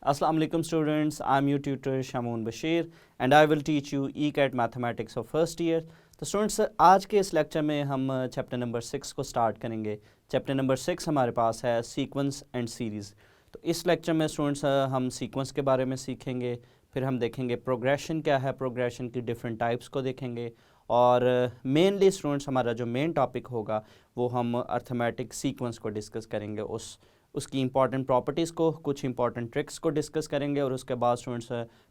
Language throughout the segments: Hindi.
Assalamu alaikum students, I'm your tutor Shamoon Bashir and I will teach you ECAT Mathematics of first year. तो स्टूडेंट्स आज के इस लेक्चर में हम चैप्टर नंबर 6 को स्टार्ट करेंगे। चैप्टर नंबर 6 हमारे पास है सीक्वेंस एंड सीरीज़। तो इस लेक्चर में स्टूडेंट्स हम सीक्वेंस के बारे में सीखेंगे, फिर हम देखेंगे प्रोग्रेशन क्या है, प्रोग्रेशन की डिफरेंट टाइप्स को देखेंगे और मेनली स्टूडेंट्स हमारा जो मेन टॉपिक होगा वो हम अर्थमेटिक सीक्वेंस को डिस्कस करेंगे, उसकी इंपॉर्टेंट प्रॉपर्टीज़ को, कुछ इंपॉर्टेंट ट्रिक्स को डिस्कस करेंगे और उसके बाद स्टूडेंट्स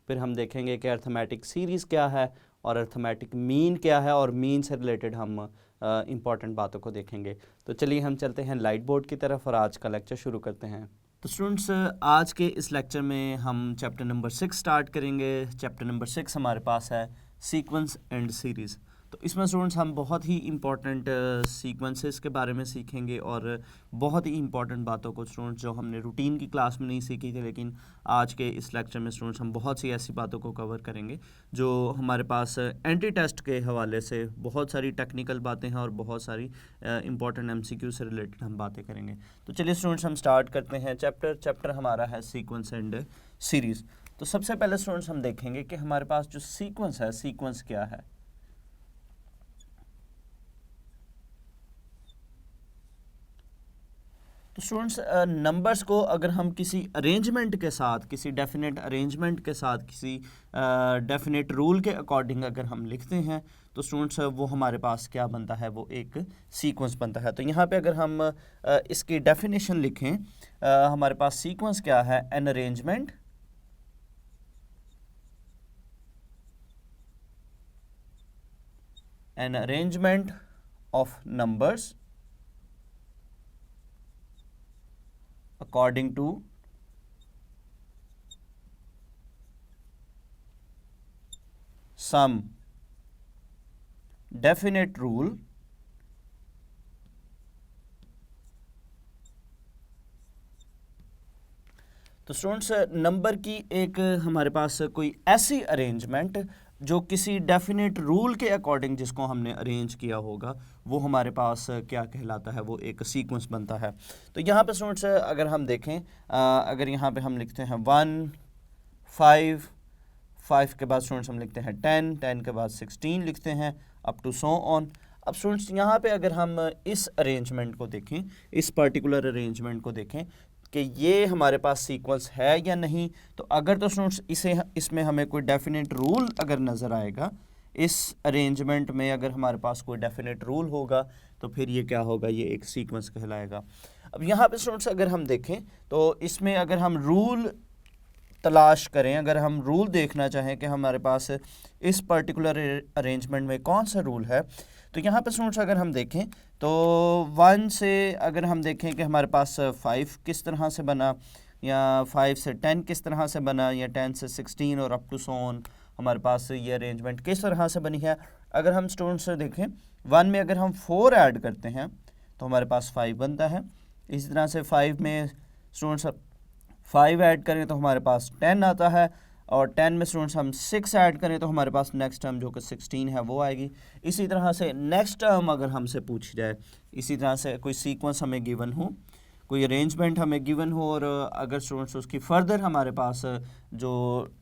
फिर हम देखेंगे कि अर्थमेटिक सीरीज़ क्या है और अर्थमेटिक मीन क्या है और मीन से रिलेटेड हम इंपॉर्टेंट बातों को देखेंगे। तो चलिए हम चलते हैं लाइट बोर्ड की तरफ और आज का लेक्चर शुरू करते हैं। तो स्टूडेंट्स आज के इस लेक्चर में हम चैप्टर नंबर 6 स्टार्ट करेंगे। चैप्टर नंबर 6 हमारे पास है सीक्वेंस एंड सीरीज़। तो इसमें स्टूडेंट्स हम बहुत ही इंपॉर्टेंट सीक्वेंसेस के बारे में सीखेंगे और बहुत ही इंपॉर्टेंट बातों को स्टूडेंट्स जो हमने रूटीन की क्लास में नहीं सीखी थी, लेकिन आज के इस लेक्चर में स्टूडेंट्स हम बहुत सी ऐसी बातों को कवर करेंगे जो हमारे पास एंटी टेस्ट के हवाले से बहुत सारी टेक्निकल बातें हैं और बहुत सारी इंपॉर्टेंट MCQ से रिलेटेड हम बातें करेंगे। तो चलिए स्टूडेंट्स हम स्टार्ट करते हैं। चैप्टर हमारा है सीक्वेंस एंड सीरीज़। तो सबसे पहले स्टूडेंट्स हम देखेंगे कि हमारे पास जो सीक्वेंस है, सीक्वेंस क्या है। तो स्टूडेंट्स नंबर्स को अगर हम किसी अरेंजमेंट के साथ, किसी डेफिनेट अरेंजमेंट के साथ, किसी डेफिनेट रूल के अकॉर्डिंग अगर हम लिखते हैं तो स्टूडेंट्स वो हमारे पास क्या बनता है, वो एक सीक्वेंस बनता है। तो यहाँ पे अगर हम इसकी डेफिनेशन लिखें, हमारे पास सीक्वेंस क्या है, an arrangement of numbers according to some definite rule तो स्टूडेंट्स नंबर की एक हमारे पास कोई ऐसी अरेंजमेंट जो किसी डेफिनेट रूल के अकॉर्डिंग जिसको हमने अरेंज किया होगा वो हमारे पास क्या कहलाता है, वो एक सीक्वेंस बनता है। तो यहाँ पे स्टूडेंट्स अगर हम देखें, अगर यहाँ पे हम लिखते हैं 1 5 5 के बाद स्टूडेंट्स हम लिखते हैं 10 10 के बाद 16 लिखते हैं अप टू सो ऑन। अब स्टूडेंट्स यहाँ पे अगर हम इस अरेंजमेंट को देखें, इस पर्टिकुलर अरेंजमेंट को देखें कि ये हमारे पास सीक्वेंस है या नहीं, तो अगर तो स्टूडेंट्स इसमें हमें कोई डेफिनेट रूल अगर नज़र आएगा, इस अरेंजमेंट में अगर हमारे पास कोई डेफिनेट रूल होगा तो फिर ये क्या होगा, ये एक सीक्वेंस कहलाएगा। अब यहाँ पे स्टूडेंट्स अगर हम देखें तो इसमें अगर हम रूल तलाश करें, अगर हम रूल देखना चाहें कि हमारे पास इस पर्टिकुलर अरेंजमेंट में कौन सा रूल है, तो यहाँ पे स्टूडेंट्स अगर हम देखें तो 1 से अगर हम देखें कि हमारे पास 5 किस तरह से बना, या 5 से 10 किस तरह से बना, या 10 से 16 और अप टू सो ऑन हमारे पास ये अरेंजमेंट किस तरह से बनी है। अगर हम स्टूडेंट्स से देखें 1 में अगर हम 4 ऐड करते हैं तो हमारे पास 5 बनता है। इसी तरह से 5 में स्टूडेंट्स 5 ऐड करें तो हमारे पास 10 आता है, और 10 में स्टूडेंट्स हम 6 ऐड करें तो हमारे पास नेक्स्ट टर्म जो कि 16 है वो आएगी। इसी तरह से नेक्स्ट टर्म अगर हमसे पूछी जाए, इसी तरह से कोई सीक्वेंस हमें गिवन हो, कोई अरेंजमेंट हमें गिवन हो, और अगर स्टूडेंट्स उसकी फर्दर हमारे पास जो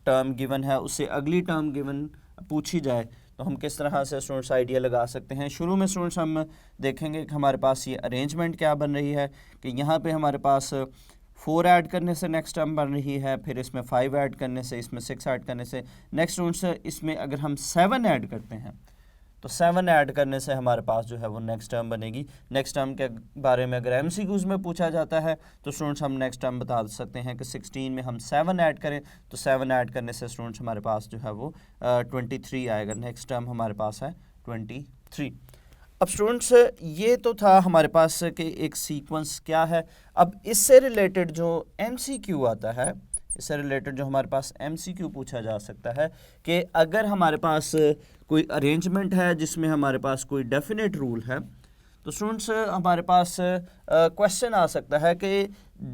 टर्म गिवन है उससे अगली टर्म गिवन पूछी जाए तो हम किस तरह से स्टूडेंट्स आइडिया लगा सकते हैं। शुरू में स्टूडेंट्स हम देखेंगे कि हमारे पास ये अरेंजमेंट क्या बन रही है, कि यहाँ पे हमारे पास 4 ऐड करने से नेक्स्ट टर्म बन रही है, फिर इसमें 5 ऐड करने से, इसमें 6 ऐड करने से नेक्स्ट स्टूडेंट्स इसमें अगर हम 7 ऐड करते हैं तो 7 ऐड करने से हमारे पास जो है वो नेक्स्ट टर्म बनेगी। नेक्स्ट टर्म के बारे में अगर MCQs में पूछा जाता है तो स्टूडेंट्स हम नेक्स्ट टर्म बता सकते हैं कि 16 में हम 7 ऐड करें तो 7 ऐड करने से स्टूडेंट्स हमारे पास जो है वो 23 आएगा। नेक्स्ट टर्म हमारे पास है 23। अब स्टूडेंट्स ये तो था हमारे पास कि एक सीक्वेंस क्या है। अब इससे रिलेटेड जो MCQ आता है, इससे रिलेटेड जो हमारे पास MCQ पूछा जा सकता है कि अगर हमारे पास कोई अरेंजमेंट है जिसमें हमारे पास कोई डेफिनेट रूल है, तो स्टूडेंट्स हमारे पास क्वेश्चन आ सकता है कि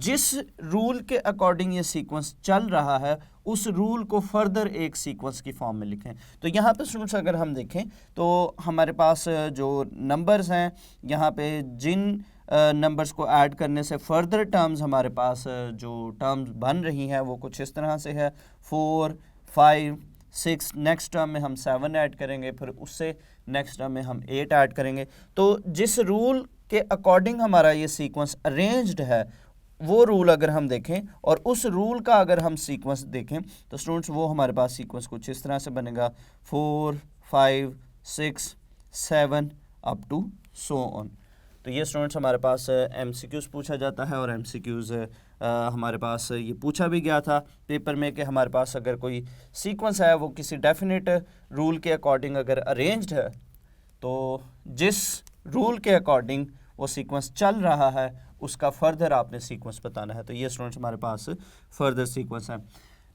जिस रूल के अकॉर्डिंग ये सीक्वेंस चल रहा है उस रूल को फर्दर एक सीक्वेंस की फॉर्म में लिखें। तो यहाँ पे स्टूडेंट्स अगर हम देखें तो हमारे पास जो नंबर्स हैं, यहाँ पे जिन नंबर्स को ऐड करने से फर्दर टर्म्स हमारे पास जो टर्म्स बन रही हैं वो कुछ इस तरह से है 4, 5, 6, नेक्स्ट टर्म में हम 7 ऐड करेंगे, फिर उससे नेक्स्ट टर्म में हम 8 ऐड करेंगे। तो जिस रूल के अकॉर्डिंग हमारा ये सीक्वेंस अरेंज्ड है वो रूल अगर हम देखें और उस रूल का अगर हम सीक्वेंस देखें तो स्टूडेंट्स वो हमारे पास सीक्वेंस कुछ इस तरह से बनेगा 4, 5, 6, 7 अप टू सो ऑन। तो ये स्टूडेंट्स हमारे पास MCQs पूछा जाता है और MCQs हमारे पास ये पूछा भी गया था पेपर में कि हमारे पास अगर कोई सीक्वेंस है वो किसी डेफिनेट रूल के अकॉर्डिंग अगर अरेंज्ड है तो जिस रूल के अकॉर्डिंग वो सीक्वेंस चल रहा है उसका फर्दर आपने सीक्वेंस बताना है। तो ये स्टूडेंट्स हमारे पास फर्दर सीक्वेंस है।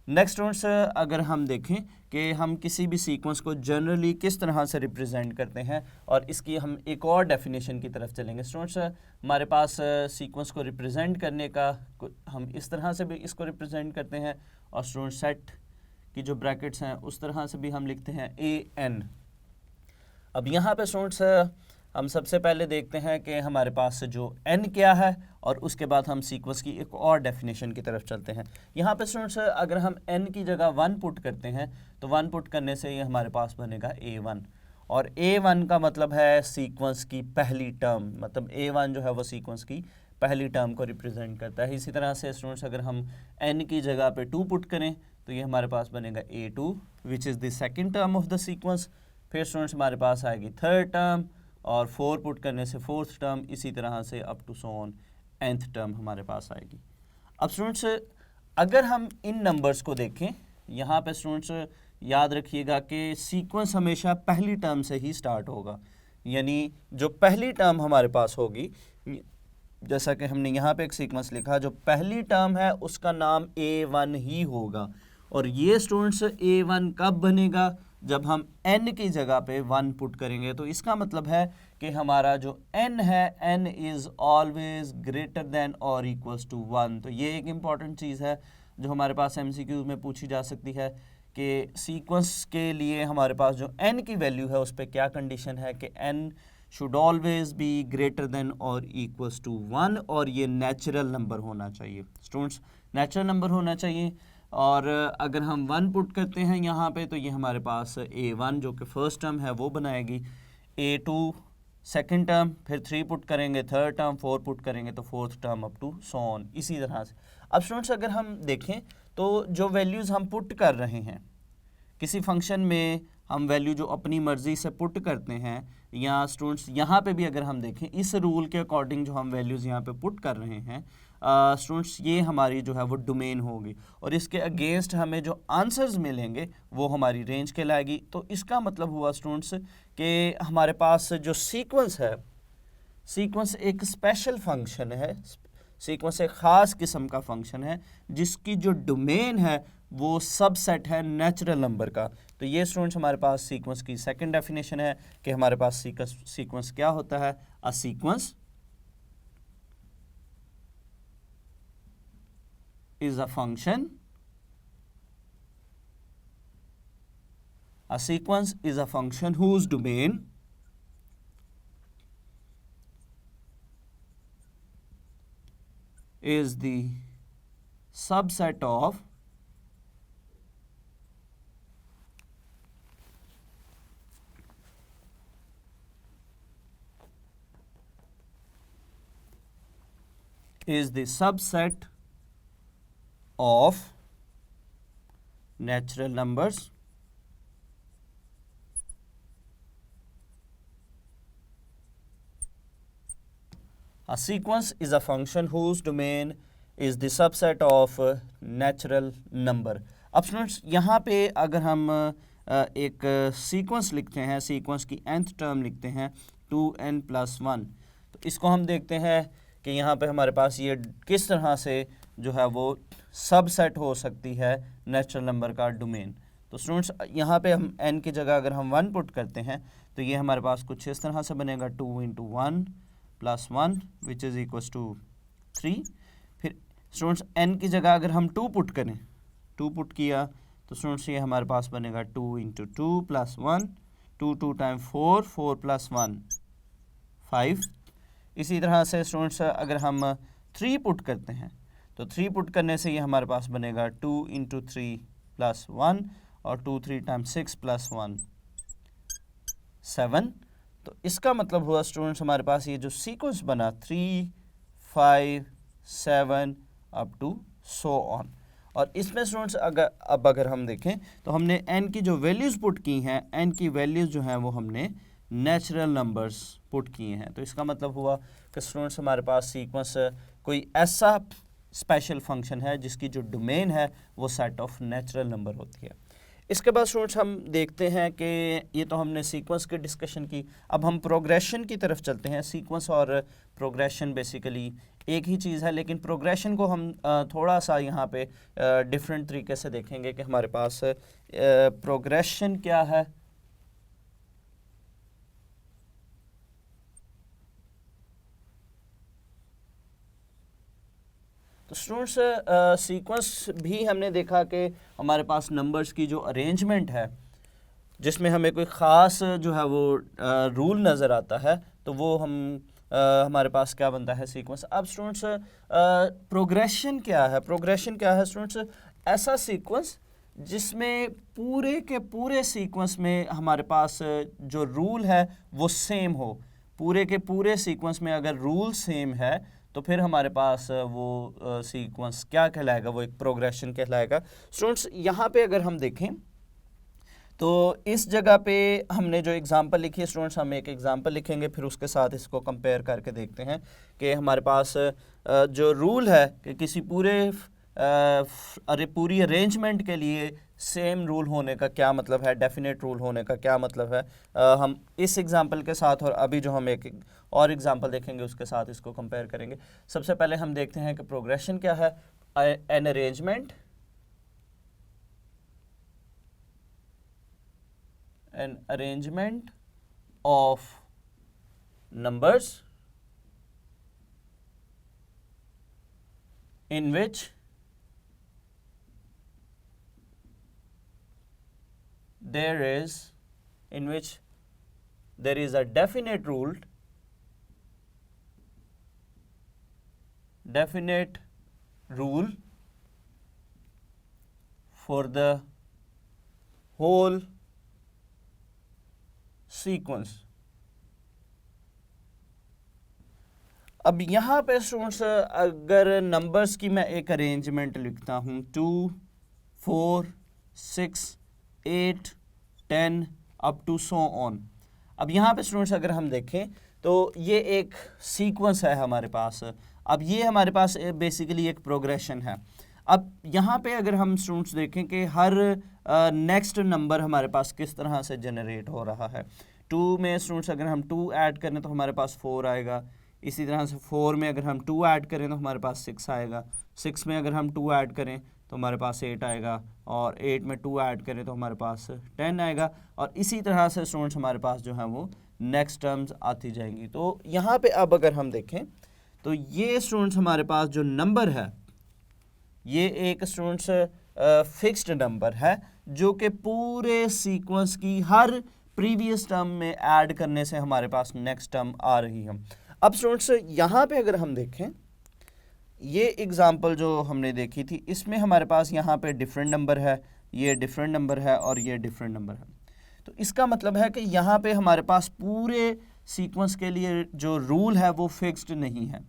नेक्स्ट स्टूडेंट्स अगर हम देखें कि हम किसी भी सीक्वेंस को जनरली किस तरह से रिप्रेजेंट करते हैं और इसकी हम एक और डेफिनेशन की तरफ चलेंगे। स्टूडेंट्स हमारे पास सीक्वेंस को रिप्रेजेंट करने का हम इस तरह से भी इसको रिप्रेजेंट करते हैं और स्टूडेंट सेट की जो ब्रैकेट्स हैं उस तरह से भी हम लिखते हैं AN। अब यहाँ पे स्टूडेंट्स हम सबसे पहले देखते हैं कि हमारे पास जो n क्या है और उसके बाद हम सीक्वेंस की एक और डेफिनेशन की तरफ चलते हैं। यहाँ पे स्टूडेंट्स अगर हम n की जगह 1 पुट करते हैं तो 1 पुट करने से ये हमारे पास बनेगा A1 और A1 का मतलब है सीक्वेंस की पहली टर्म, मतलब A1 जो है वो सीक्वेंस की पहली टर्म को रिप्रेजेंट करता है। इसी तरह से स्टूडेंट्स अगर हम n की जगह पे 2 पुट करें तो ये हमारे पास बनेगा A2 which is the second term of the sequence. फिर स्टूडेंट्स हमारे पास आएगी थर्ड टर्म और 4 पुट करने से फोर्थ टर्म, इसी तरह से up to so on nth term हमारे पास आएगी। अब स्टूडेंट्स अगर हम इन नंबर्स को देखें यहाँ पे स्टूडेंट्स याद रखिएगा कि सीक्वेंस हमेशा पहली टर्म से ही स्टार्ट होगा, यानी जो पहली टर्म हमारे पास होगी, जैसा कि हमने यहाँ पे एक सीक्वेंस लिखा, जो पहली टर्म है उसका नाम A1 ही होगा। और ये स्टूडेंट्स A1 कब बनेगा? जब हम n की जगह पे 1 पुट करेंगे। तो इसका मतलब है कि हमारा जो n है n is always greater than और इक्वल्स टू 1। तो ये एक इम्पॉर्टेंट चीज़ है जो हमारे पास MCQ में पूछी जा सकती है कि सीक्वेंस के लिए हमारे पास जो n की वैल्यू है उस पर क्या कंडीशन है कि n should always be greater than और इक्वल्स टू 1 और ये नेचुरल नंबर होना चाहिए। स्टूडेंट्स नेचुरल नंबर होना चाहिए। और अगर हम 1 पुट करते हैं यहाँ पे तो ये हमारे पास A1 जो कि फर्स्ट टर्म है वो बनाएगी, A2 सेकंड टर्म, फिर 3 पुट करेंगे थर्ड टर्म, 4 पुट करेंगे तो fourth term up to so on, इसी तरह से। अब स्टूडेंट्स अगर हम देखें तो जो वैल्यूज़ हम पुट कर रहे हैं किसी फंक्शन में, हम वैल्यू जो अपनी मर्ज़ी से पुट करते हैं, या स्टूडेंट्स यहाँ पे भी अगर हम देखें इस रूल के अकॉर्डिंग जो हम वैल्यूज़ यहाँ पे पुट कर रहे हैं स्टूडेंट्स, ये हमारी जो है वो डोमेन होगी और इसके अगेंस्ट हमें जो आंसर्स मिलेंगे वो हमारी रेंज कहलाएगी। तो इसका मतलब हुआ स्टूडेंट्स कि हमारे पास जो सीक्वेंस है, सीक्वेंस एक स्पेशल फंक्शन है, सीक्वेंस एक ख़ास किस्म का फंक्शन है जिसकी जो डोमेन है वो सबसेट है नेचुरल नंबर का। तो ये स्टूडेंट्स हमारे पास सीक्वेंस की सेकंड डेफिनेशन है कि हमारे पास सीक्वेंस क्या होता है? A sequence is a function. A sequence is a function whose domain is the subset of of natural numbers A sequence is a function whose domain is the subset of natural number। अब स्टूडेंट्स यहाँ पे अगर हम एक सीक्वेंस लिखते हैं, सीक्वेंस की nth टर्म लिखते हैं 2n+1, तो इसको हम देखते हैं कि यहाँ पे हमारे पास ये किस तरह से जो है वो सबसेट हो सकती है नेचुरल नंबर का डोमेन। तो स्टूडेंट्स यहाँ पे हम n की जगह अगर हम 1 पुट करते हैं तो ये हमारे पास कुछ इस तरह से बनेगा 2 × 1 + 1 विच इज़ इक्वल्स टू 3। फिर स्टूडेंट्स n की जगह अगर हम 2 पुट करें, 2 पुट किया तो स्टूडेंट्स ये हमारे पास बनेगा 2 × 2 + 1, 2 2 टाइम 4, 4 + 1 5। इसी तरह से स्टूडेंट्स अगर हम 3 पुट करते हैं तो 3 पुट करने से ये हमारे पास बनेगा 2 इंटू 3 प्लस 1 और 2 3 टाइम्स 6 प्लस 1 7। तो इसका मतलब हुआ स्टूडेंट्स हमारे पास ये जो सीक्वेंस बना 3 5 7 अप टू सो ऑन। और इसमें स्टूडेंट्स अगर हम देखें तो हमने n की जो वैल्यूज़ पुट की हैं, n की वैल्यूज़ जो हैं वो हमने नेचुरल नंबर्स पुट किए हैं। तो इसका मतलब हुआ कि स्टूडेंट्स हमारे पास सीक्वेंस कोई ऐसा स्पेशल फंक्शन है जिसकी जो डोमेन है वो सेट ऑफ नेचुरल नंबर होती है। इसके बाद स्टूडेंट्स हम देखते हैं कि ये तो हमने सीक्वेंस की डिस्कशन की, अब हम प्रोग्रेशन की तरफ चलते हैं। सीक्वेंस और प्रोग्रेशन बेसिकली एक ही चीज़ है, लेकिन प्रोग्रेशन को हम थोड़ा सा यहाँ पे डिफरेंट तरीके से देखेंगे कि हमारे पास प्रोग्रेशन क्या है तो स्टूडेंट्स सीक्वेंस भी हमने देखा कि हमारे पास नंबर्स की जो अरेंजमेंट है जिसमें हमें कोई ख़ास जो है वो रूल नज़र आता है, तो वो हमारे पास क्या बनता है सीक्वेंस। अब स्टूडेंट्स प्रोग्रेशन क्या है? प्रोग्रेशन क्या है स्टूडेंट्स? ऐसा सीक्वेंस जिसमें पूरे के पूरे सीक्वेंस में हमारे पास जो रूल है वो सेम हो। पूरे के पूरे सीक्वेंस में अगर रूल सेम है तो फिर हमारे पास वो सीक्वेंस क्या कहलाएगा? वो एक प्रोग्रेशन कहलाएगा। स्टूडेंट्स यहाँ पे अगर हम देखें तो इस जगह पे हमने जो एग्जांपल लिखी है स्टूडेंट्स, हम एक एग्जांपल लिखेंगे फिर उसके साथ इसको कंपेयर करके देखते हैं कि हमारे पास जो रूल है कि किसी पूरी अरेंजमेंट के लिए सेम रूल होने का क्या मतलब है, डेफिनेट रूल होने का क्या मतलब है। हम इस एग्जांपल के साथ और अभी जो हम एक और एग्जांपल देखेंगे उसके साथ इसको कंपेयर करेंगे। सबसे पहले हम देखते हैं कि प्रोग्रेशन क्या है। An arrangement of numbers in which there is a definite rule for the whole sequence। अब यहाँ पे स्टूडेंट्स अगर नंबर्स की मैं एक अरेंजमेंट लिखता हूँ 2 4 6 8 10 अप टू सो ऑन। अब यहाँ पे स्टूडेंट्स अगर हम देखें तो ये एक सीक्वेंस है हमारे पास। अब ये हमारे पास बेसिकली एक प्रोग्रेशन है। अब यहाँ पे अगर हम स्टूडेंट्स देखें कि हर नेक्स्ट नंबर हमारे पास किस तरह से जनरेट हो रहा है। 2 में स्टूडेंट्स अगर हम 2 ऐड करें तो हमारे पास 4 आएगा। इसी तरह से 4 में अगर हम 2 ऐड करें तो हमारे पास 6 आएगा। 6 में अगर हम 2 ऐड करें तो हमारे पास 8 आएगा। और 8 में 2 ऐड करें तो हमारे पास 10 आएगा। और इसी तरह से स्टूडेंट्स हमारे पास जो है वो नेक्स्ट टर्म्स आती जाएंगी। तो यहाँ पे अब अगर हम देखें तो ये स्टूडेंट्स हमारे पास जो नंबर है ये एक स्टूडेंट्स फिक्स्ड नंबर है जो कि पूरे सीक्वेंस की हर प्रीवियस टर्म में ऐड करने से हमारे पास नेक्स्ट टर्म आ रही है। अब स्टूडेंट्स यहाँ पे अगर हम देखें ये एग्जांपल जो हमने देखी थी इसमें हमारे पास यहाँ पे डिफरेंट नंबर है, ये डिफरेंट नंबर है और ये डिफरेंट नंबर है। तो इसका मतलब है कि यहाँ पे हमारे पास पूरे सीक्वेंस के लिए जो रूल है वो फिक्स्ड नहीं है।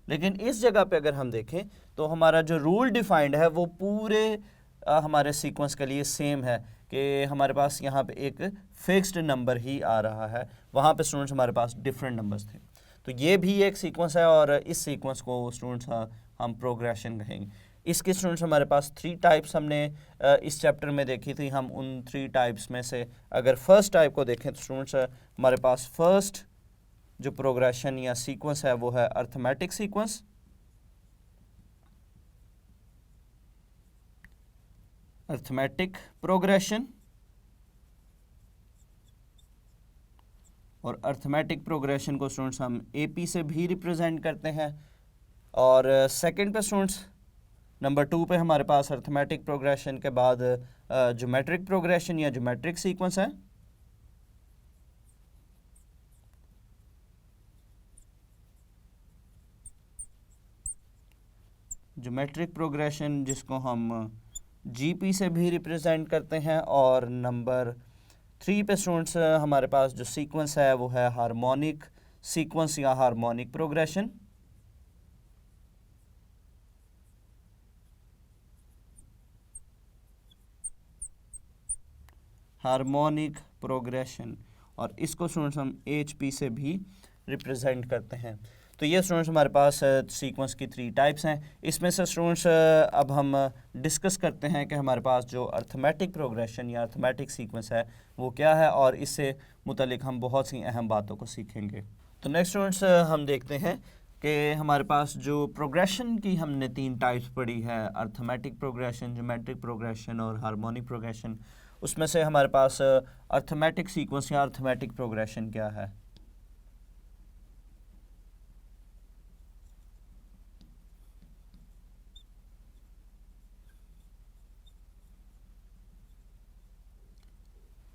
लेकिन इस जगह पे अगर हम देखें तो हमारा जो रूल डिफाइंड है वो पूरे हमारे सीक्वेंस के लिए सेम है कि हमारे पास यहाँ पे एक फिक्स्ड नंबर ही आ रहा है। वहाँ पे स्टूडेंट्स हमारे पास डिफरेंट नंबर्स थे। तो ये भी एक सीक्वेंस है और इस सीक्वेंस को स्टूडेंट्स हम प्रोग्रेशन कहेंगे। इसके स्टूडेंट्स हमारे पास 3 टाइप्स हमने इस चैप्टर में देखी थी। हम उन 3 टाइप्स में से अगर फर्स्ट टाइप को देखें तो स्टूडेंट्स हमारे पास फर्स्ट जो प्रोग्रेशन या सीक्वेंस है वो है अर्थमेटिक सीक्वेंस। अर्थमेटिक प्रोग्रेशन और अर्थमेटिक प्रोग्रेशन को स्टूडेंट्स हम एपी से भी रिप्रेजेंट करते हैं। और सेकंड पे स्टूडेंट्स नंबर 2 पे हमारे पास अर्थमेटिक प्रोग्रेशन के बाद ज्योमेट्रिक प्रोग्रेशन या ज्योमेट्रिक सीक्वेंस है। ज्योमेट्रिक प्रोग्रेशन जिसको हम जीपी से भी रिप्रेजेंट करते हैं, और नंबर 3 पे स्टूडेंट्स हमारे पास जो सीक्वेंस है वो है हार्मोनिक सीक्वेंस या हार्मोनिक प्रोग्रेशन। हार्मोनिक प्रोग्रेशन, और इसको स्टूडेंट्स हम एचपी से भी रिप्रेजेंट करते हैं। तो ये स्टूडेंट्स हमारे पास सीक्वेंस की 3 टाइप्स हैं। इसमें से स्टूडेंट्स अब हम डिस्कस करते हैं कि हमारे पास जो अर्थमेटिक प्रोग्रेशन या अर्थमेटिक सीक्वेंस है वो क्या है, और इससे मुतालिक हम बहुत सी अहम बातों को सीखेंगे। तो नेक्स्ट स्टूडेंट्स हम देखते हैं कि हमारे पास जो प्रोग्रेशन की हमने 3 टाइप्स पढ़ी है, अर्थमेटिक प्रोग्रेशन, ज्योमेट्रिक प्रोग्रेशन और हार्मोनिक प्रोग्रेशन, उसमें से हमारे पास अर्थमेटिक सीक्वेंस या अर्थमेटिक प्रोग्रेशन क्या है।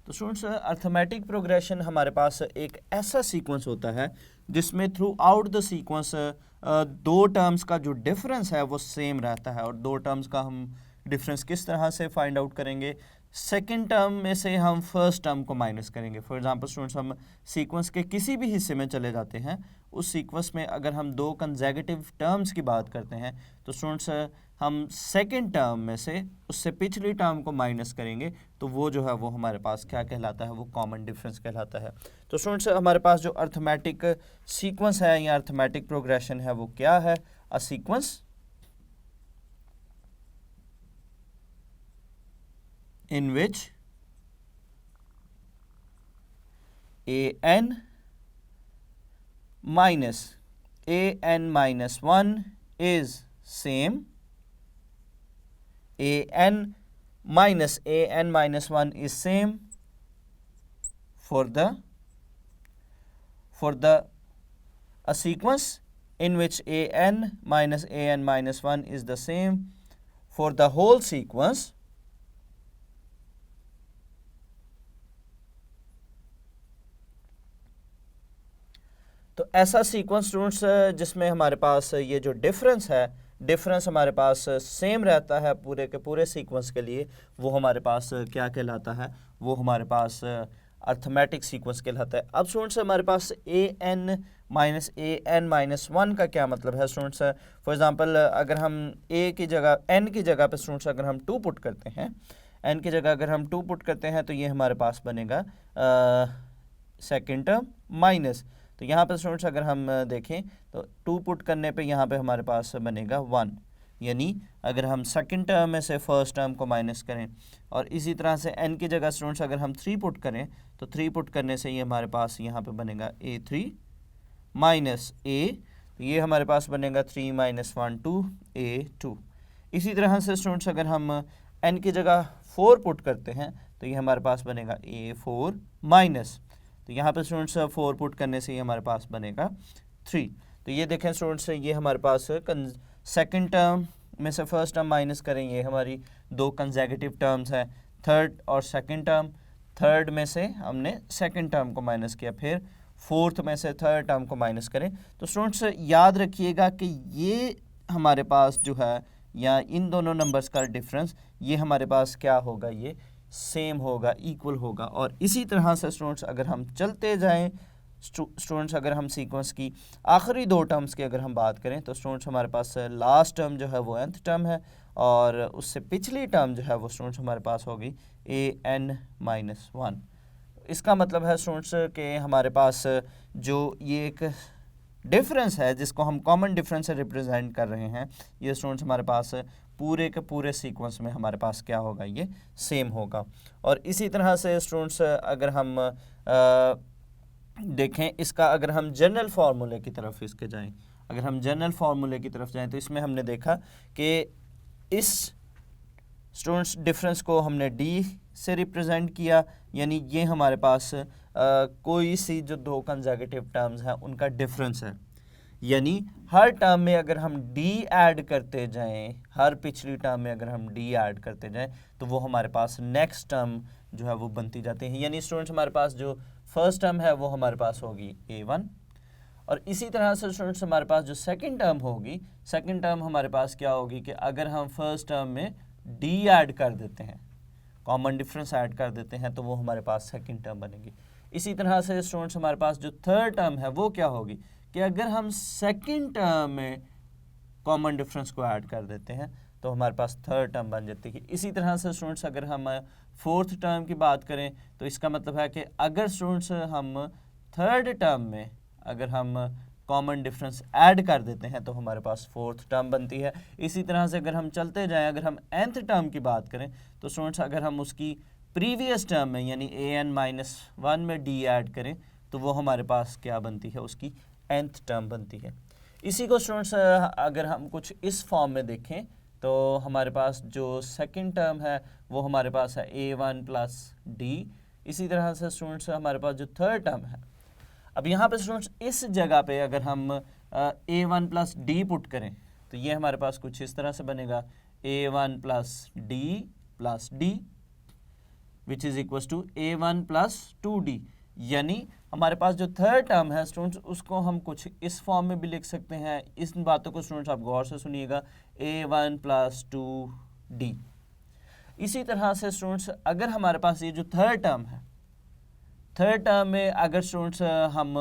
तो स्टूडेंट्स अर्थमेटिक प्रोग्रेशन हमारे पास एक ऐसा सीक्वेंस होता है जिसमें through out the sequence 2 terms का जो डिफरेंस है वो सेम रहता है। और 2 टर्म्स का हम डिफरेंस किस तरह से फाइंड आउट करेंगे, सेकंड टर्म में से हम फर्स्ट टर्म को माइनस करेंगे। फॉर एग्जांपल स्टूडेंट्स हम सीक्वेंस के किसी भी हिस्से में चले जाते हैं, उस सीक्वेंस में अगर हम 2 कंसेक्यूटिव टर्म्स की बात करते हैं तो स्टूडेंट्स हम सेकंड टर्म में से उससे पिछली टर्म को माइनस करेंगे, तो वो जो है वो हमारे पास क्या कहलाता है, वो कॉमन डिफरेंस कहलाता है। तो स्टूडेंट्स हमारे पास जो अर्थमेटिक सीक्वेंस है या अर्थमेटिक प्रोग्रेशन है वो क्या है, a sequence in which an minus 1 is same, an minus 1 is same for the a sequence in which an minus 1 is the same for the whole sequence तो ऐसा सीक्वेंस स्टूडेंट्स जिसमें हमारे पास ये जो डिफरेंस हमारे पास सेम रहता है पूरे के पूरे सीक्वेंस के लिए, वो हमारे पास क्या कहलाता है, वो हमारे पास अर्थमेटिक सीक्वेंस कहलाता है। अब स्टूडेंट्स हमारे पास an माइनस 1 का क्या मतलब है स्टूडेंट्स, फॉर एग्जांपल अगर हम n की जगह पे स्टूडेंट्स अगर हम 2 पुट करते हैं, n की जगह अगर हम 2 पुट करते हैं तो ये हमारे पास बनेगा सेकेंड टर्म माइनस, तो यहाँ पे स्टूडेंट्स अगर हम देखें तो 2 पुट करने पे यहाँ पे हमारे पास बनेगा 1, यानी अगर हम सेकंड टर्म में से फर्स्ट टर्म को माइनस करें, और इसी तरह से n की जगह स्टूडेंट्स अगर हम 3 पुट करें तो 3 पुट करने से ये हमारे पास यहाँ पे बनेगा a3 माइनस a, तो ये हमारे पास बनेगा 3 माइनस 1 2 a2। इसी तरह से स्टूडेंट्स अगर हम n की जगह 4 पुट करते हैं तो ये हमारे पास बनेगा a4 माइनस, तो यहाँ पे स्टूडेंट्स 4 पुट करने से ये हमारे पास बनेगा 3। तो ये देखें स्टूडेंट्स ये हमारे पास सेकंड टर्म में से फर्स्ट टर्म माइनस करें, ये हमारी 2 कंसेक्यूटिव टर्म्स हैं, थर्ड और सेकंड टर्म, थर्ड में से हमने सेकंड टर्म को माइनस किया, फिर फोर्थ में से थर्ड टर्म को माइनस करें। तो स्टूडेंट्स याद रखिएगा कि ये हमारे पास जो है या इन दोनों नंबर्स का डिफरेंस ये हमारे पास क्या होगा, ये सेम होगा, इक्वल होगा। और इसी तरह से स्टूडेंट्स अगर हम चलते जाएं, स्टूडेंट्स अगर हम सीक्वेंस की आखिरी 2 टर्म्स की अगर हम बात करें तो स्टूडेंट्स हमारे पास लास्ट टर्म जो है वो nth टर्म है, और उससे पिछली टर्म जो है वो स्टूडेंट्स हमारे पास होगी an माइनस 1। इसका मतलब है स्टूडेंट्स कि हमारे पास जो ये एक डिफरेंस है जिसको हम कॉमन डिफरेंस से रिप्रेजेंट कर रहे हैं, ये स्टूडेंट्स हमारे पास पूरे के पूरे सीक्वेंस में हमारे पास क्या होगा, ये सेम होगा। और इसी तरह से स्टूडेंट्स अगर हम देखें इसका, अगर हम जनरल फार्मूले की तरफ इसके जाएं, अगर हम जनरल फार्मूले की तरफ जाएं तो इसमें हमने देखा कि इस स्टूडेंट्स डिफरेंस को हमने d से रिप्रेजेंट किया, यानी ये हमारे पास कोई सी जो 2 कंसेक्यूटिव टर्म्स हैं उनका डिफरेंस है, यानी हर टर्म में अगर हम d ऐड करते जाएं, हर पिछली टर्म में अगर हम d ऐड करते जाएं तो वो हमारे पास नेक्स्ट टर्म जो है वो बनती जाती है। यानी स्टूडेंट्स हमारे पास जो फर्स्ट टर्म है वो हमारे पास होगी a1, और इसी तरह से स्टूडेंट्स हमारे पास जो सेकंड टर्म होगी, सेकंड टर्म हमारे पास क्या होगी कि अगर हम फर्स्ट टर्म में डी ऐड कर देते हैं, कॉमन डिफरेंस ऐड कर देते हैं, तो वो हमारे पास सेकंड टर्म बनेगी। इसी तरह से स्टूडेंट्स हमारे पास जो थर्ड टर्म है वो क्या होगी कि अगर हम सेकंड टर्म में कॉमन डिफरेंस को ऐड कर देते हैं तो हमारे पास थर्ड टर्म बन जाती है। इसी तरह से स्टूडेंट्स अगर हम फोर्थ टर्म की बात करें तो इसका मतलब है कि अगर स्टूडेंट्स हम थर्ड टर्म में अगर हम कॉमन डिफरेंस ऐड कर देते हैं तो हमारे पास फोर्थ टर्म बनती है। इसी तरह से अगर हम चलते जाएं, अगर हम nth टर्म की बात करें तो स्टूडेंट्स अगर हम उसकी प्रीवियस टर्म में यानी an-1 में d ऐड करें तो वो हमारे पास क्या बनती है, उसकी nth टर्म बनती है। इसी को स्टूडेंट्स अगर हम कुछ इस फॉर्म में देखें तो हमारे पास जो सेकंड टर्म है वो हमारे पास है a1 प्लस डी। इसी तरह से स्टूडेंट्स हमारे पास जो थर्ड टर्म है, अब यहाँ पे स्टूडेंट्स इस जगह पे अगर हम a1 प्लस डी पुट करें तो ये हमारे पास कुछ इस तरह से बनेगा a1 plus d which is equal to a1 plus 2d। यानी हमारे पास जो थर्ड टर्म है स्टूडेंट्स उसको हम कुछ इस फॉर्म में भी लिख सकते हैं। इस बातों को स्टूडेंट्स आप गौर से सुनिएगा, a1 प्लस 2d। इसी तरह से स्टूडेंट्स अगर हमारे पास ये जो थर्ड टर्म है, थर्ड टर्म में अगर स्टूडेंट्स हम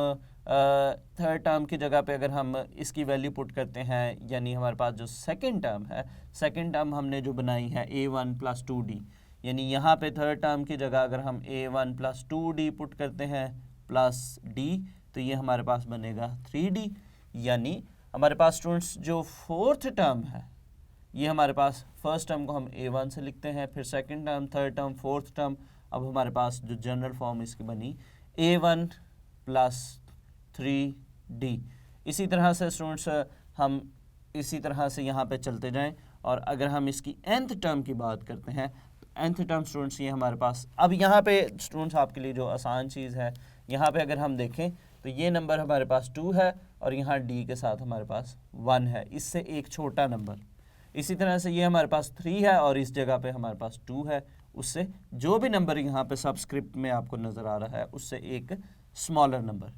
थर्ड टर्म की जगह पे अगर हम इसकी वैल्यू पुट करते हैं, यानी हमारे पास जो सेकंड टर्म है, सेकंड टर्म हमने जो बनाई है a1 प्लस 2d, यानी यहाँ पे थर्ड टर्म की जगह अगर हम a1 प्लस 2d पुट करते हैं प्लस d तो ये हमारे पास बनेगा 3d। यानी हमारे पास स्टूडेंट्स जो फोर्थ टर्म है ये हमारे पास फर्स्ट टर्म को हम a1 से लिखते हैं, फिर second term, third term, fourth term. अब हमारे पास जो जनरल फॉर्म इसकी बनी a1 प्लस 3d। इसी तरह से स्टूडेंट्स हम इसी तरह से यहाँ पे चलते जाएं और अगर हम इसकी nth टर्म की बात करते हैं तो nth टर्म स्टूडेंट्स ये हमारे पास, अब यहाँ पे स्टूडेंट्स आपके लिए जो आसान चीज़ है, यहाँ पे अगर हम देखें तो ये नंबर हमारे पास 2 है और यहाँ d के साथ हमारे पास 1 है, इससे एक छोटा नंबर। इसी तरह से ये हमारे पास 3 है और इस जगह पे हमारे पास 2 है, उससे जो भी नंबर यहाँ पे सबस्क्रिप्ट में आपको नज़र आ रहा है उससे एक स्मॉलर नंबर।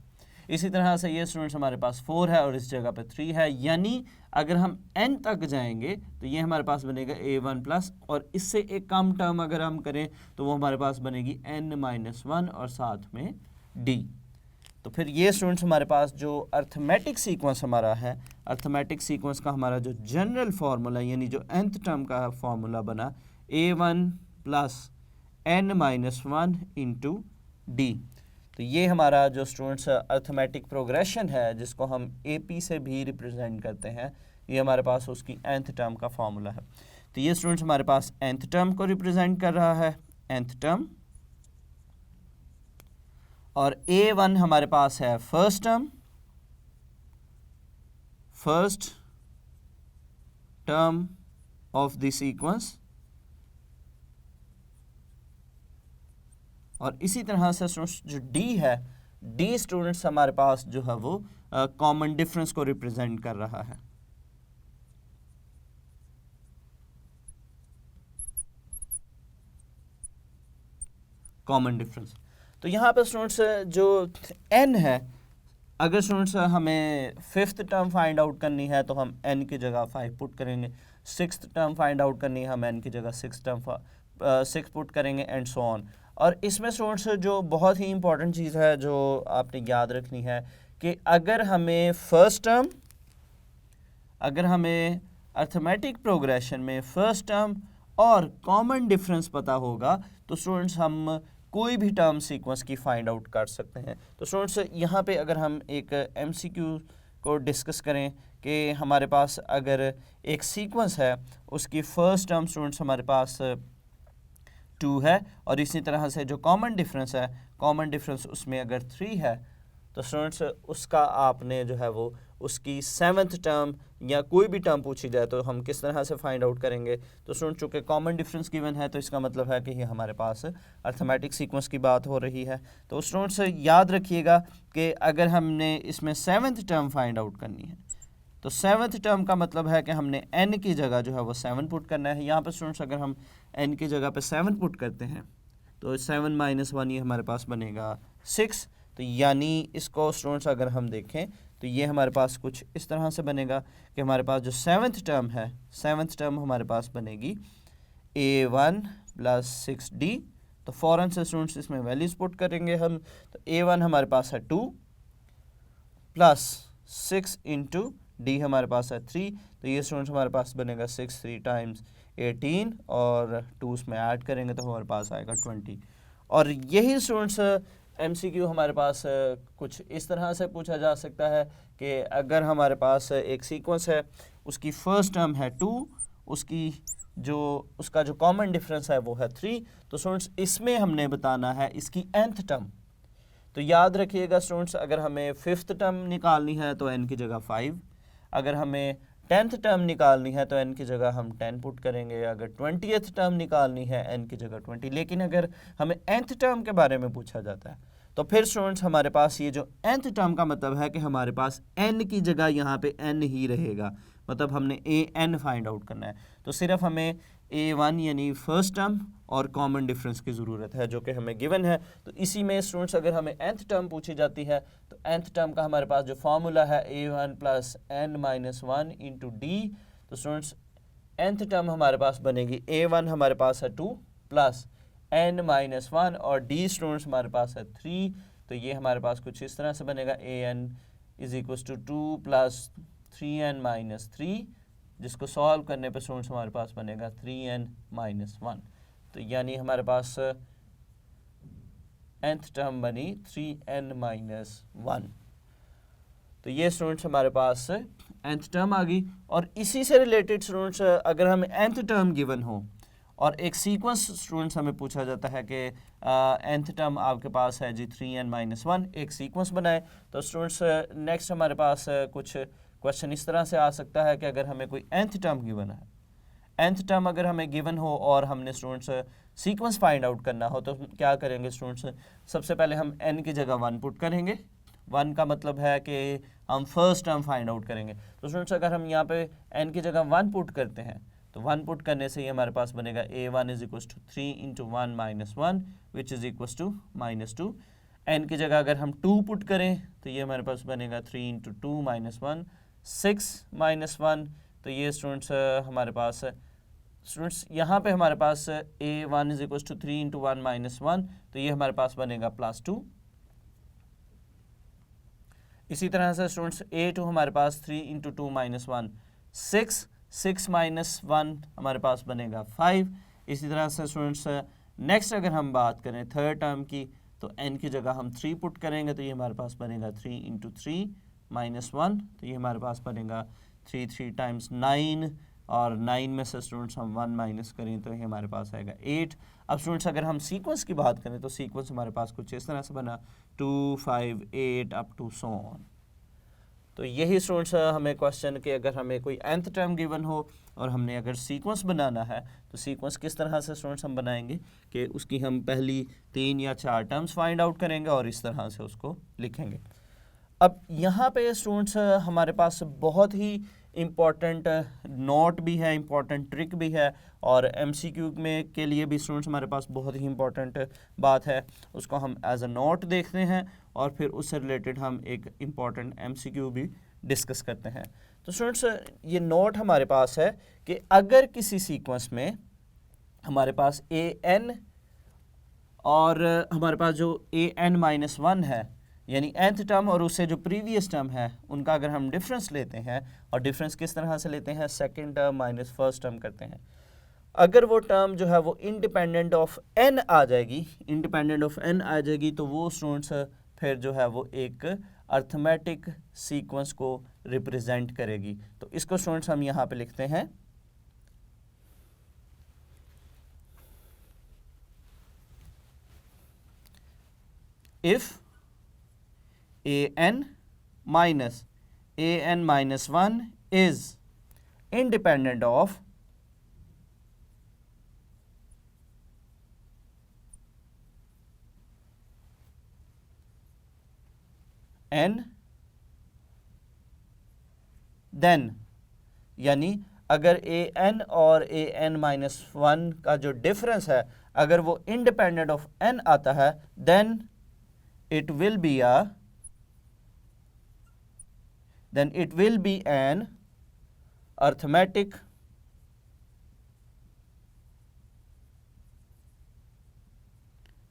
इसी तरह से ये स्टूडेंट्स हमारे पास 4 है और इस जगह पे 3 है। यानी अगर हम n तक जाएंगे तो ये हमारे पास बनेगा a1 प्लस, और इससे एक कम टर्म अगर हम करें तो वो हमारे पास बनेगी n-1 और साथ में d। तो फिर ये स्टूडेंट्स हमारे पास जो अर्थमेटिक सीक्वेंस हमारा है, अर्थमेटिक सीक्वेंस का हमारा जो जनरल फार्मूला यानी जो nth टर्म का फार्मूला बना a1 plus n-1 into d। तो ये हमारा जो स्टूडेंट्स अर्थमेटिक प्रोग्रेशन है जिसको हम AP से भी रिप्रेजेंट करते हैं, ये हमारे पास उसकी nth टर्म का फार्मूला है। तो ये स्टूडेंट्स हमारे पास nth टर्म को रिप्रेजेंट कर रहा है, nth टर्म, और a1 हमारे पास है first term, first term of the sequence, और इसी तरह से स्टूडेंट्स जो d है, d स्टूडेंट्स हमारे पास जो है वो कॉमन डिफरेंस को रिप्रेजेंट कर रहा है। Common difference. तो यहाँ पे स्टूडेंट्स जो n है, अगर स्टूडेंट्स हमें फिफ्थ टर्म फाइंड आउट करनी है तो हम n की जगह 5 पुट करेंगे, सिक्स्थ टर्म फाइंड आउट करनी है हम n की जगह 6 पुट करेंगे एंड सो ऑन। और इसमें स्टूडेंट्स जो बहुत ही इंपॉर्टेंट चीज़ है जो आपने याद रखनी है कि अगर हमें फर्स्ट टर्म, अगर हमें अर्थमेटिक प्रोग्रेशन में फर्स्ट टर्म और कॉमन डिफरेंस पता होगा तो स्टूडेंट्स हम कोई भी टर्म सीक्वेंस की फाइंड आउट कर सकते हैं। तो स्टूडेंट्स यहाँ पे अगर हम एक MCQ को डिस्कस करें कि हमारे पास अगर एक सीक्वेंस है उसकी फर्स्ट टर्म स्टूडेंट्स हमारे पास 2 है और इसी तरह से जो कॉमन डिफरेंस है, कॉमन डिफरेंस उसमें अगर 3 है तो स्टूडेंट्स उसका आपने जो है वो उसकी 7th टर्म या कोई भी टर्म पूछी जाए तो हम किस तरह से फाइंड आउट करेंगे। तो स्टूडेंट चूँकि कॉमन डिफरेंस गिवन है तो इसका मतलब है कि ये हमारे पास अर्थमेटिक सीक्वेंस की बात हो रही है। तो स्टूडेंट्स याद रखिएगा कि अगर हमने इसमें 7th टर्म फाइंड आउट करनी है तो 7th टर्म का मतलब है कि हमने n की जगह जो है वो 7 पुट करना है। यहाँ पर स्टूडेंट्स अगर हम n की जगह पे 7 पुट करते हैं तो 7 - 1 ये हमारे पास बनेगा 6। तो यानी इसको स्टूडेंट्स अगर हम देखें तो ये हमारे पास कुछ इस तरह से बनेगा कि हमारे पास जो सेवन्थ टर्म है, सेवन्थ टर्म हमारे पास बनेगी A1 प्लस 6D। तो फ़ौरन से स्टूडेंट्स इसमें वैल्यूज पुट करेंगे हम। तो A1 हमारे पास है 2 प्लस 6 इंटू D हमारे पास है 3। तो ये स्टूडेंट्स हमारे पास बनेगा 6 3 टाइम्स 18 और 2 उसमें ऐड करेंगे तो हमारे पास आएगा 20। और यही स्टूडेंट्स MCQ हमारे पास कुछ इस तरह से पूछा जा सकता है कि अगर हमारे पास एक सीक्वेंस है, उसकी फर्स्ट टर्म है 2, उसका जो कॉमन डिफरेंस है वो है 3, तो स्टूडेंट्स इसमें हमने बताना है इसकी nth टर्म। तो याद रखिएगा स्टूडेंट्स, अगर हमें फिफ्थ टर्म निकालनी है तो n की जगह 5, अगर हमें 10th टर्म निकालनी है तो n की जगह हम 10 पुट करेंगे, अगर 20th टर्म निकालनी है n की जगह 20। लेकिन अगर हमें nth टर्म के बारे में पूछा जाता है तो फिर स्टूडेंट्स हमारे पास ये जो nth टर्म का मतलब है कि हमारे पास n की जगह यहाँ पे n ही रहेगा, मतलब हमने an फाइंड आउट करना है। तो सिर्फ हमें A1 यानी फर्स्ट टर्म और कॉमन डिफरेंस की ज़रूरत है जो कि हमें गिवन है। तो इसी में स्टूडेंट्स अगर हमें nth टर्म पूछी जाती है तो nth टर्म का हमारे पास जो फार्मूला है A1 plus n minus 1 into D. तो स्टूडेंट्स nth टर्म हमारे पास बनेगी A1 हमारे पास है 2 प्लस n माइनस 1 और d स्टूडेंट्स हमारे पास है 3। तो ये हमारे पास कुछ इस तरह से बनेगा an is equal to 2 plus 3n minus 3, जिसको सॉल्व करने पे स्टूडेंट्स हमारे पास बनेगा 3n माइनस 1। तो यानी हमारे पास nth टर्म बनी 3n माइनस 1। तो ये स्टूडेंट्स हमारे पास nth टर्म आ गई। और इसी से रिलेटेड स्टूडेंट्स अगर हमें nth टर्म गिवन हो और एक सीक्वेंस स्टूडेंट्स हमें पूछा जाता है कि nth टर्म आपके पास है जी 3n माइनस 1, एक सीक्वेंस बनाए, तो स्टूडेंट्स नेक्स्ट हमारे पास कुछ क्वेश्चन इस तरह से आ सकता है कि अगर हमें कोई nth टर्म गिवन है, nth टर्म अगर हमें गिवन हो और हमने स्टूडेंट्स सीक्वेंस फाइंड आउट करना हो तो क्या करेंगे स्टूडेंट्स, सबसे पहले हम n की जगह 1 पुट करेंगे। 1 का मतलब है कि हम फर्स्ट टर्म फाइंड आउट करेंगे। तो स्टूडेंट्स अगर हम यहाँ पे n की जगह 1 पुट करते हैं तो 1 पुट करने से ही हमारे पास बनेगा A1 is equal to 3 into 1 minus 1 which is equal to minus 2। n की जगह अगर हम 2 पुट करें तो ये हमारे पास बनेगा 3 इंटू 2 माइनस 1 6 माइनस 1। तो ये स्टूडेंट्स हमारे पास स्टूडेंट्स यहाँ पे हमारे पास A1 is equal to 3 into 1 minus 1, तो ये हमारे पास बनेगा प्लस 2। इसी तरह से स्टूडेंट्स A2 हमारे पास 3 इंटू 2 माइनस 1 6 माइनस 1 हमारे पास बनेगा 5। इसी तरह से स्टूडेंट्स नेक्स्ट अगर हम बात करें थर्ड टर्म की तो n की जगह हम 3 पुट करेंगे तो ये हमारे पास बनेगा 3 इंटू 3 माइनस 1। तो ये हमारे पास बनेगा 3 टाइम्स 9 और 9 में से स्टूडेंट्स हम 1 माइनस करें तो ये हमारे पास आएगा 8। अब स्टूडेंट्स अगर हम सीक्वेंस की बात करें तो सीक्वेंस हमारे पास कुछ इस तरह से बना 2 5 8 अप टू सो ऑन। तो यही स्टूडेंट्स हमें क्वेश्चन के अगर हमें कोई nth टर्म गिवन हो और हमने अगर सीक्वेंस बनाना है तो सीक्वेंस किस तरह से स्टूडेंट्स हम बनाएंगे कि उसकी हम पहली 3 या 4 टर्म्स फाइंड आउट करेंगे और इस तरह से उसको लिखेंगे। अब यहाँ पे स्टूडेंट्स हमारे पास बहुत ही इम्पॉर्टेंट नोट भी है, इम्पॉर्टेंट ट्रिक भी है और MCQ में के लिए भी स्टूडेंट्स हमारे पास बहुत ही इम्पॉर्टेंट बात है, उसको हम एज अ नोट देखते हैं और फिर उससे रिलेटेड हम एक इम्पॉर्टेंट MCQ भी डिस्कस करते हैं। तो स्टूडेंट्स ये नोट हमारे पास है कि अगर किसी सीक्वेंस में हमारे पास an और हमारे पास जो an-1 है यानी nth टर्म और उससे जो प्रीवियस टर्म है उनका अगर हम डिफरेंस लेते हैं, और डिफरेंस किस तरह से लेते हैं, second term minus first term करते हैं, अगर वो टर्म जो है वो इंडिपेंडेंट ऑफ n आ जाएगी, इंडिपेंडेंट ऑफ n आ जाएगी तो वो स्टूडेंट्स फिर जो है वो एक अर्थमेटिक सीक्वेंस को रिप्रेजेंट करेगी। तो इसको स्टूडेंट्स हम यहाँ पे लिखते हैं if an minus 1 is independent of n, then यानी अगर an और an-1 का जो डिफरेंस है अगर वो इंडिपेंडेंट ऑफ n आता है then it will be a then it will be an arithmetic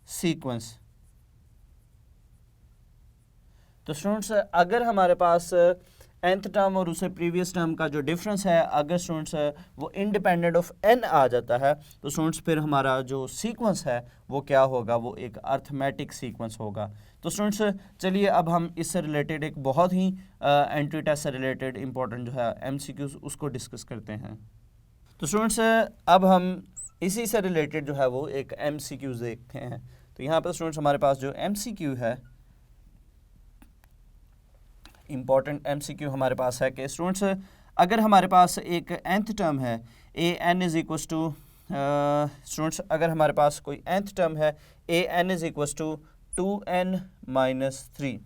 sequence. तो स्टूडेंट्स अगर हमारे पास nth टर्म और उससे प्रीवियस टर्म का जो डिफरेंस है अगर स्टूडेंट्स वो इंडिपेंडेंट ऑफ n आ जाता है तो स्टूडेंट्स फिर हमारा जो सीक्वेंस है वो क्या होगा, वो एक अर्थमेटिक सीक्वेंस होगा. तो स्टूडेंट्स चलिए अब हम इससे रिलेटेड एक बहुत ही एंट्री टेस्ट से रिलेटेड इंपॉर्टेंट जो है MCQs उसको डिस्कस करते हैं. तो स्टूडेंट्स अब हम इसी से रिलेटेड जो है वो एक MCQs देखते हैं. तो यहाँ पर स्टूडेंट्स हमारे पास जो MCQ है, इम्पॉर्टेंट MCQ हमारे पास है कि स्टूडेंट्स अगर हमारे पास एक nth टर्म है an is equal to students अगर हमारे पास कोई nth टर्म है an is equal to 2n minus 3.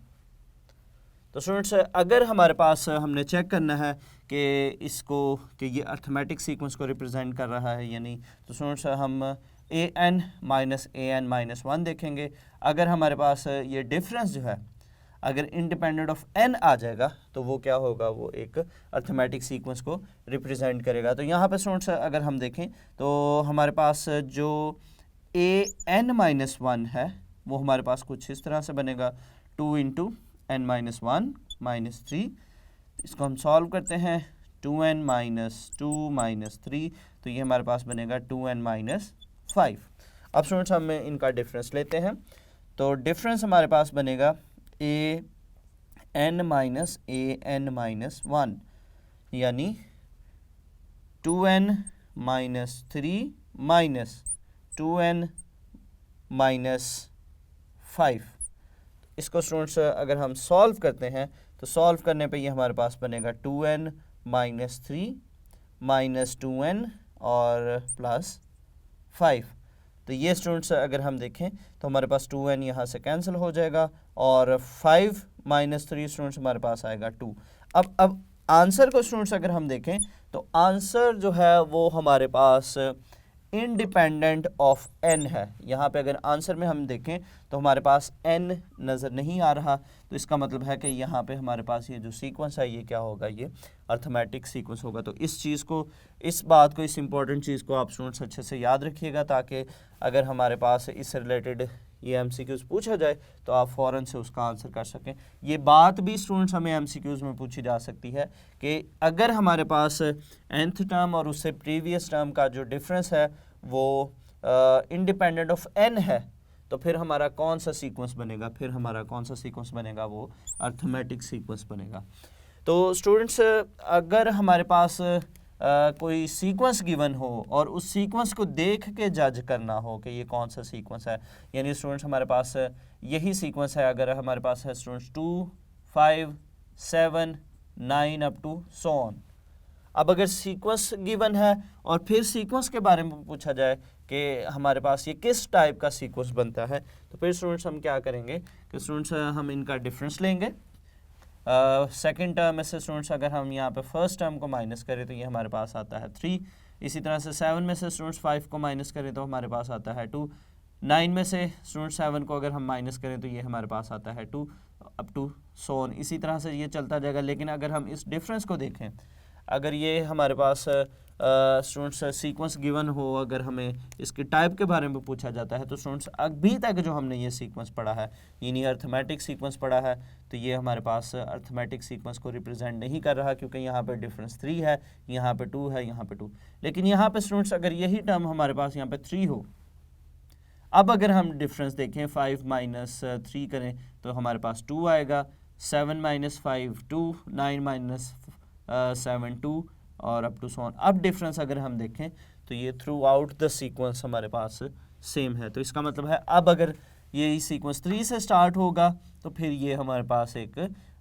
तो स्टूडेंट्स अगर हमारे पास हमने चेक करना है कि इसको कि ये अर्थमेटिक सीक्वेंस को रिप्रेजेंट कर रहा है या नहीं, तो स्टूडेंट्स हम an माइनस an माइनस 1 देखेंगे. अगर हमारे पास ये डिफरेंस जो है अगर इंडिपेंडेंट ऑफ n आ जाएगा तो वो क्या होगा, वो एक अर्थमेटिक सीक्वेंस को रिप्रेजेंट करेगा. तो यहाँ पे स्टूडेंट्स अगर हम देखें तो हमारे पास जो an माइनस 1 है वो हमारे पास कुछ इस तरह से बनेगा 2 इंटू n माइनस 1 माइनस 3. इसको हम सॉल्व करते हैं 2n माइनस 2 माइनस 3, तो ये हमारे पास बनेगा 2n माइनस 5. अब स्टूडेंट्स हम इनका डिफरेंस लेते हैं. तो डिफरेंस हमारे पास बनेगा an माइनस an माइनस 1 यानी 2n minus 3 minus 2n minus 5. इसको स्टूडेंट्स अगर हम सॉल्व करते हैं तो सॉल्व करने पे ये हमारे पास बनेगा 2n माइनस 3 माइनस 2n और प्लस 5. तो ये स्टूडेंट्स अगर हम देखें तो हमारे पास 2n यहाँ से कैंसिल हो जाएगा और 5 माइनस 3 स्टूडेंट्स हमारे पास आएगा 2. अब आंसर को स्टूडेंट्स अगर हम देखें तो आंसर जो है वो हमारे पास इंडिपेंडेंट ऑफ n है. यहाँ पे अगर आंसर में हम देखें तो हमारे पास n नज़र नहीं आ रहा, तो इसका मतलब है कि यहाँ पे हमारे पास ये जो सीक्वेंस है ये क्या होगा, ये अर्थमेटिक सीक्वेंस होगा. तो इस बात को इस इम्पॉर्टेंट चीज़ को आप स्टूडेंट्स अच्छे से याद रखिएगा ताकि अगर हमारे पास इससे रिलेटेड ये MCQs पूछा जाए तो आप फ़ौरन से उसका आंसर कर सकें. ये बात भी स्टूडेंट्स हमें MCQs में पूछी जा सकती है कि अगर हमारे पास nth टर्म और उससे प्रीवियस टर्म का जो डिफरेंस है वो इंडिपेंडेंट ऑफ n है तो फिर हमारा कौन सा सीक्वेंस बनेगा, वो अर्थमेटिक सीक्वेंस बनेगा. तो स्टूडेंट्स अगर हमारे पास कोई सीक्वेंस गिवन हो और उस सीक्वेंस को देख के जज करना हो कि ये कौन सा सीक्वेंस है, यानी स्टूडेंट्स हमारे पास यही सीक्वेंस है, अगर हमारे पास है students 2 5 7 9 up to so on. अब अगर सीक्वेंस गिवन है और फिर सीक्वेंस के बारे में पूछा जाए कि हमारे पास ये किस टाइप का सीक्वेंस बनता है, तो फिर स्टूडेंट्स हम क्या करेंगे कि स्टूडेंट्स हम इनका डिफरेंस लेंगे. सेकंड टर्म में से स्टूडेंट्स अगर हम यहाँ पे फर्स्ट टर्म को माइनस करें तो ये हमारे पास आता है 3. इसी तरह से 7 में से स्टूडेंट्स 5 को माइनस करें तो हमारे पास आता है 2. 9 में से स्टूडेंट्स 7 को अगर हम माइनस करें तो ये हमारे पास आता है 2 अप टू सो ऑन. इसी तरह से ये चलता जाएगा. लेकिन अगर हम इस डिफरेंस को देखें, अगर ये हमारे पास स्टूडेंट्स सीक्वेंस गिवन हो, अगर हमें इसके टाइप के बारे में पूछा जाता है तो स्टूडेंट्स अभी तक जो हमने ये सीक्वेंस पढ़ा है यानी अर्थमेटिक सीक्वेंस पढ़ा है, तो ये हमारे पास अर्थमेटिक सीक्वेंस को रिप्रेजेंट नहीं कर रहा क्योंकि यहाँ पे डिफरेंस 3 है, यहाँ पे 2 है, यहाँ पे 2. लेकिन यहाँ पे स्टूडेंट्स अगर यही टर्म हमारे पास यहाँ पे 3 हो, अब अगर हम डिफरेंस देखें 5 माइनस 3 करें तो हमारे पास 2 आएगा, 7 माइनस 5 2, 9 माइनस 7 2 और अप टू सो ऑन. अब डिफरेंस अगर हम देखें तो ये थ्रू आउट द सीक्वेंस हमारे पास सेम है. तो इसका मतलब है अब अगर ये सीक्वेंस 3 से स्टार्ट होगा तो फिर ये हमारे पास एक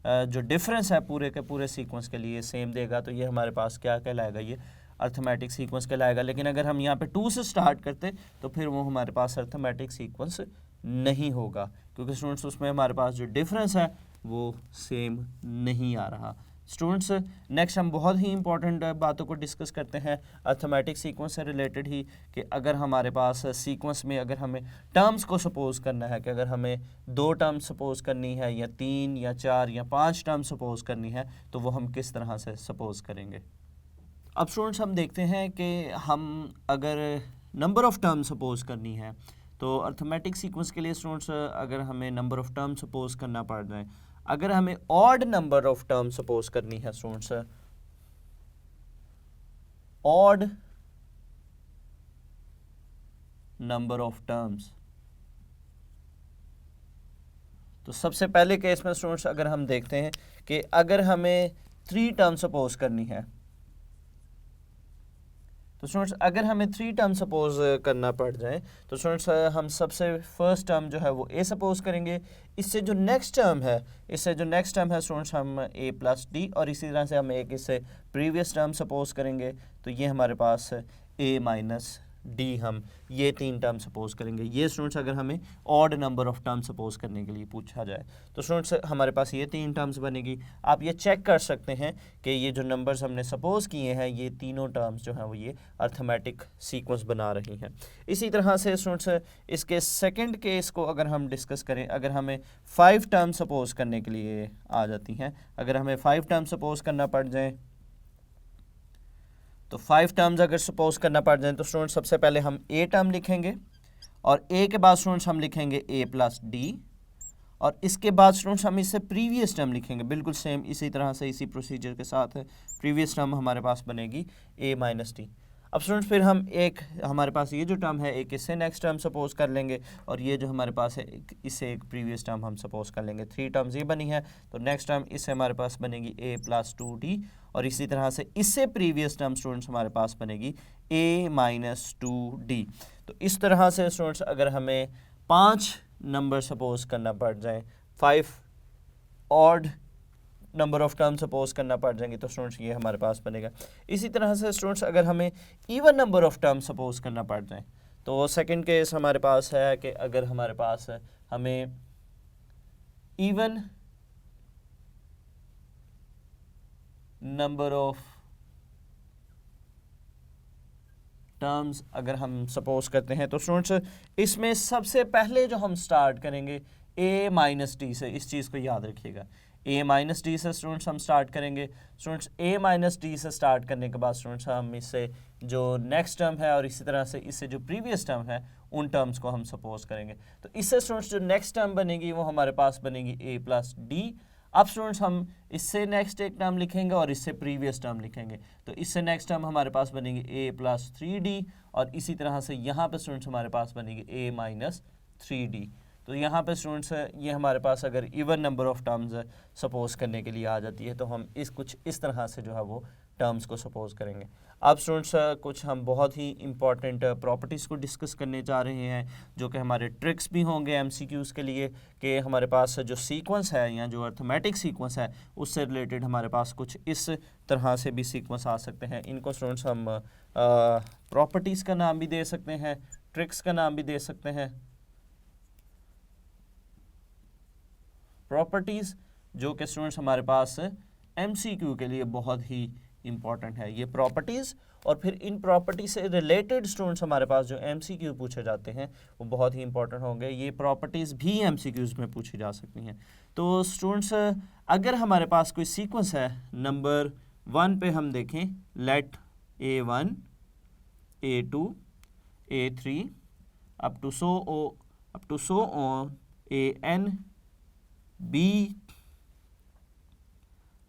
जो डिफरेंस है पूरे के पूरे सीक्वेंस के लिए सेम देगा. तो ये हमारे पास क्या कहलाएगा, ये अर्थमेटिक सीक्वेंस कहलाएगा. लेकिन अगर हम यहाँ पे 2 से स्टार्ट करते तो फिर वो हमारे पास अर्थमेटिक सीक्वेंस नहीं होगा क्योंकि स्टूडेंट्स उसमें हमारे पास जो डिफरेंस है वो सेम नहीं आ रहा. स्टूडेंट्स नेक्स्ट हम बहुत ही इंपॉर्टेंट बातों को डिस्कस करते हैं अर्थमेटिक सीक्वेंस से रिलेटेड ही, कि अगर हमारे पास सीक्वेंस में अगर हमें टर्म्स को सपोज करना है, कि अगर हमें 2 टर्म्स सपोज करनी है या 3 या 4 या 5 टर्म सपोज करनी है, तो वो हम किस तरह से सपोज करेंगे। अब स्टूडेंट्स हम देखते हैं कि हम अगर नंबर ऑफ़ टर्म सपोज करनी है, तो अर्थमेटिक सीक्वेंस के लिए स्टूडेंट्स अगर हमें नंबर ऑफ़ टर्म सपोज करना पड़ जाए, अगर हमें odd number of term suppose करनी है students, odd number of terms, तो सबसे पहले केस में स्टूडेंट्स अगर हम देखते हैं कि अगर हमें 3 टर्म सपोज करनी है, तो स्टूडेंट्स अगर हमें 3 टर्म सपोज करना पड़ जाए, तो स्टूडेंट्स हम सबसे फर्स्ट टर्म जो है वो ए सपोज करेंगे। इससे जो नेक्स्ट टर्म है स्टूडेंट्स हम ए प्लस डी, और इसी तरह से हम एक इससे प्रीवियस टर्म सपोज करेंगे, तो ये हमारे पास ए माइनस डी, हम ये 3 टर्म सपोज करेंगे। ये स्टूडेंट्स अगर हमें odd number of term suppose करने के लिए पूछा जाए, तो स्टूडेंट्स हमारे पास ये 3 टर्म्स बनेगी। आप ये चेक कर सकते हैं कि ये जो नंबर्स हमने सपोज किए हैं, ये तीनों टर्म्स जो हैं वो ये अर्थमेटिक सीक्वेंस बना रही हैं। इसी तरह से स्टूडेंट्स इसके सेकंड केस को अगर हम डिस्कस करें, अगर हमें 5 टर्म सपोज करने के लिए आ जाती हैं, अगर हमें 5 टर्म सपोज करना पड़ जाए, तो 5 टर्म्स अगर सपोज करना पड़ जाए, तो स्टूडेंट्स सबसे पहले हम ए टर्म लिखेंगे, और ए के बाद स्टूडेंट्स हम लिखेंगे ए प्लस डी, और इसके बाद स्टूडेंट्स हम इससे प्रीवियस टर्म लिखेंगे, बिल्कुल सेम इसी तरह से इसी प्रोसीजर के साथ प्रीवियस टर्म हमारे पास बनेगी ए माइनस डी। अब स्टूडेंट्स फिर हम हमारे पास ये जो टर्म है एक इससे नेक्स्ट टर्म सपोज कर लेंगे, और ये जो हमारे पास है इससे एक प्रीवियस टर्म हम सपोज कर लेंगे। 3 टर्म्स ये बनी है, तो नेक्स्ट टर्म इससे हमारे पास बनेगी ए प्लस 2d, और इसी तरह से इससे प्रीवियस टर्म स्टूडेंट्स हमारे पास बनेगी ए माइनस 2d। तो इस तरह से स्टूडेंट्स अगर हमें 5 नंबर सपोज करना पड़ जाए, 5 odd number of term suppose करना पड़ जाएंगे, तो स्टूडेंट्स ये हमारे पास बनेगा। इसी तरह से स्टूडेंट्स अगर हमें even number of term suppose करना पड़ जाए, तो सेकंड केस हमारे पास है कि अगर हमारे पास हमें इवन नंबर ऑफ टर्म्स अगर हम सपोज करते हैं, तो स्टूडेंट्स इसमें सबसे पहले जो हम स्टार्ट करेंगे ए माइनस डी से, इस चीज़ को याद रखिएगा, ए माइनस डी से स्टूडेंट्स हम स्टार्ट करेंगे। स्टूडेंट्स ए माइनस डी से स्टार्ट करने के बाद स्टूडेंट्स हम इससे जो नेक्स्ट टर्म है और इसी तरह से इससे जो प्रीवियस टर्म है उन टर्म्स को हम सपोज करेंगे। तो इससे स्टूडेंट्स जो नेक्स्ट टर्म बनेगी वो हमारे पास बनेगी ए प्लस डी। अब स्टूडेंट्स हम इससे नेक्स्ट एक टर्म लिखेंगे और इससे प्रीवियस टर्म लिखेंगे, तो इससे नेक्स्ट टर्म हमारे पास बनेगी ए प्लस 3d, और इसी तरह से यहाँ पे स्टूडेंट्स हमारे पास बनेगी ए माइनस 3d। तो यहाँ पे स्टूडेंट्स ये हमारे पास अगर even number of terms suppose करने के लिए आ जाती है, तो हम कुछ इस तरह से जो है वो टर्म्स को सपोज करेंगे। अब स्टूडेंट्स कुछ हम बहुत ही इंपॉर्टेंट प्रॉपर्टीज़ को डिस्कस करने जा रहे हैं, जो कि हमारे ट्रिक्स भी होंगे एमसीक्यूज़ के लिए, कि हमारे पास जो सीक्वेंस है या जो अर्थमेटिक सीक्वेंस है उससे रिलेटेड हमारे पास कुछ इस तरह से भी सीक्वेंस आ सकते हैं। इनको स्टूडेंट्स हम प्रॉपर्टीज़ का नाम भी दे सकते हैं, ट्रिक्स का नाम भी दे सकते हैं। प्रॉपर्टीज़ जो कि स्टूडेंट्स हमारे पास एमसीक्यू के लिए बहुत ही इंपॉर्टेंट है, ये प्रॉपर्टीज़, और फिर इन प्रॉपर्टी से रिलेटेड स्टूडेंट्स हमारे पास जो एमसीक्यू पूछे जाते हैं वो बहुत ही इंपॉर्टेंट होंगे। ये प्रॉपर्टीज़ भी एमसीक्यूज़ में पूछी जा सकती हैं। तो स्टूडेंट्स अगर हमारे पास कोई सीक्वेंस है, नंबर 1 पे हम देखें, let A1 A2 A3 up to so on AN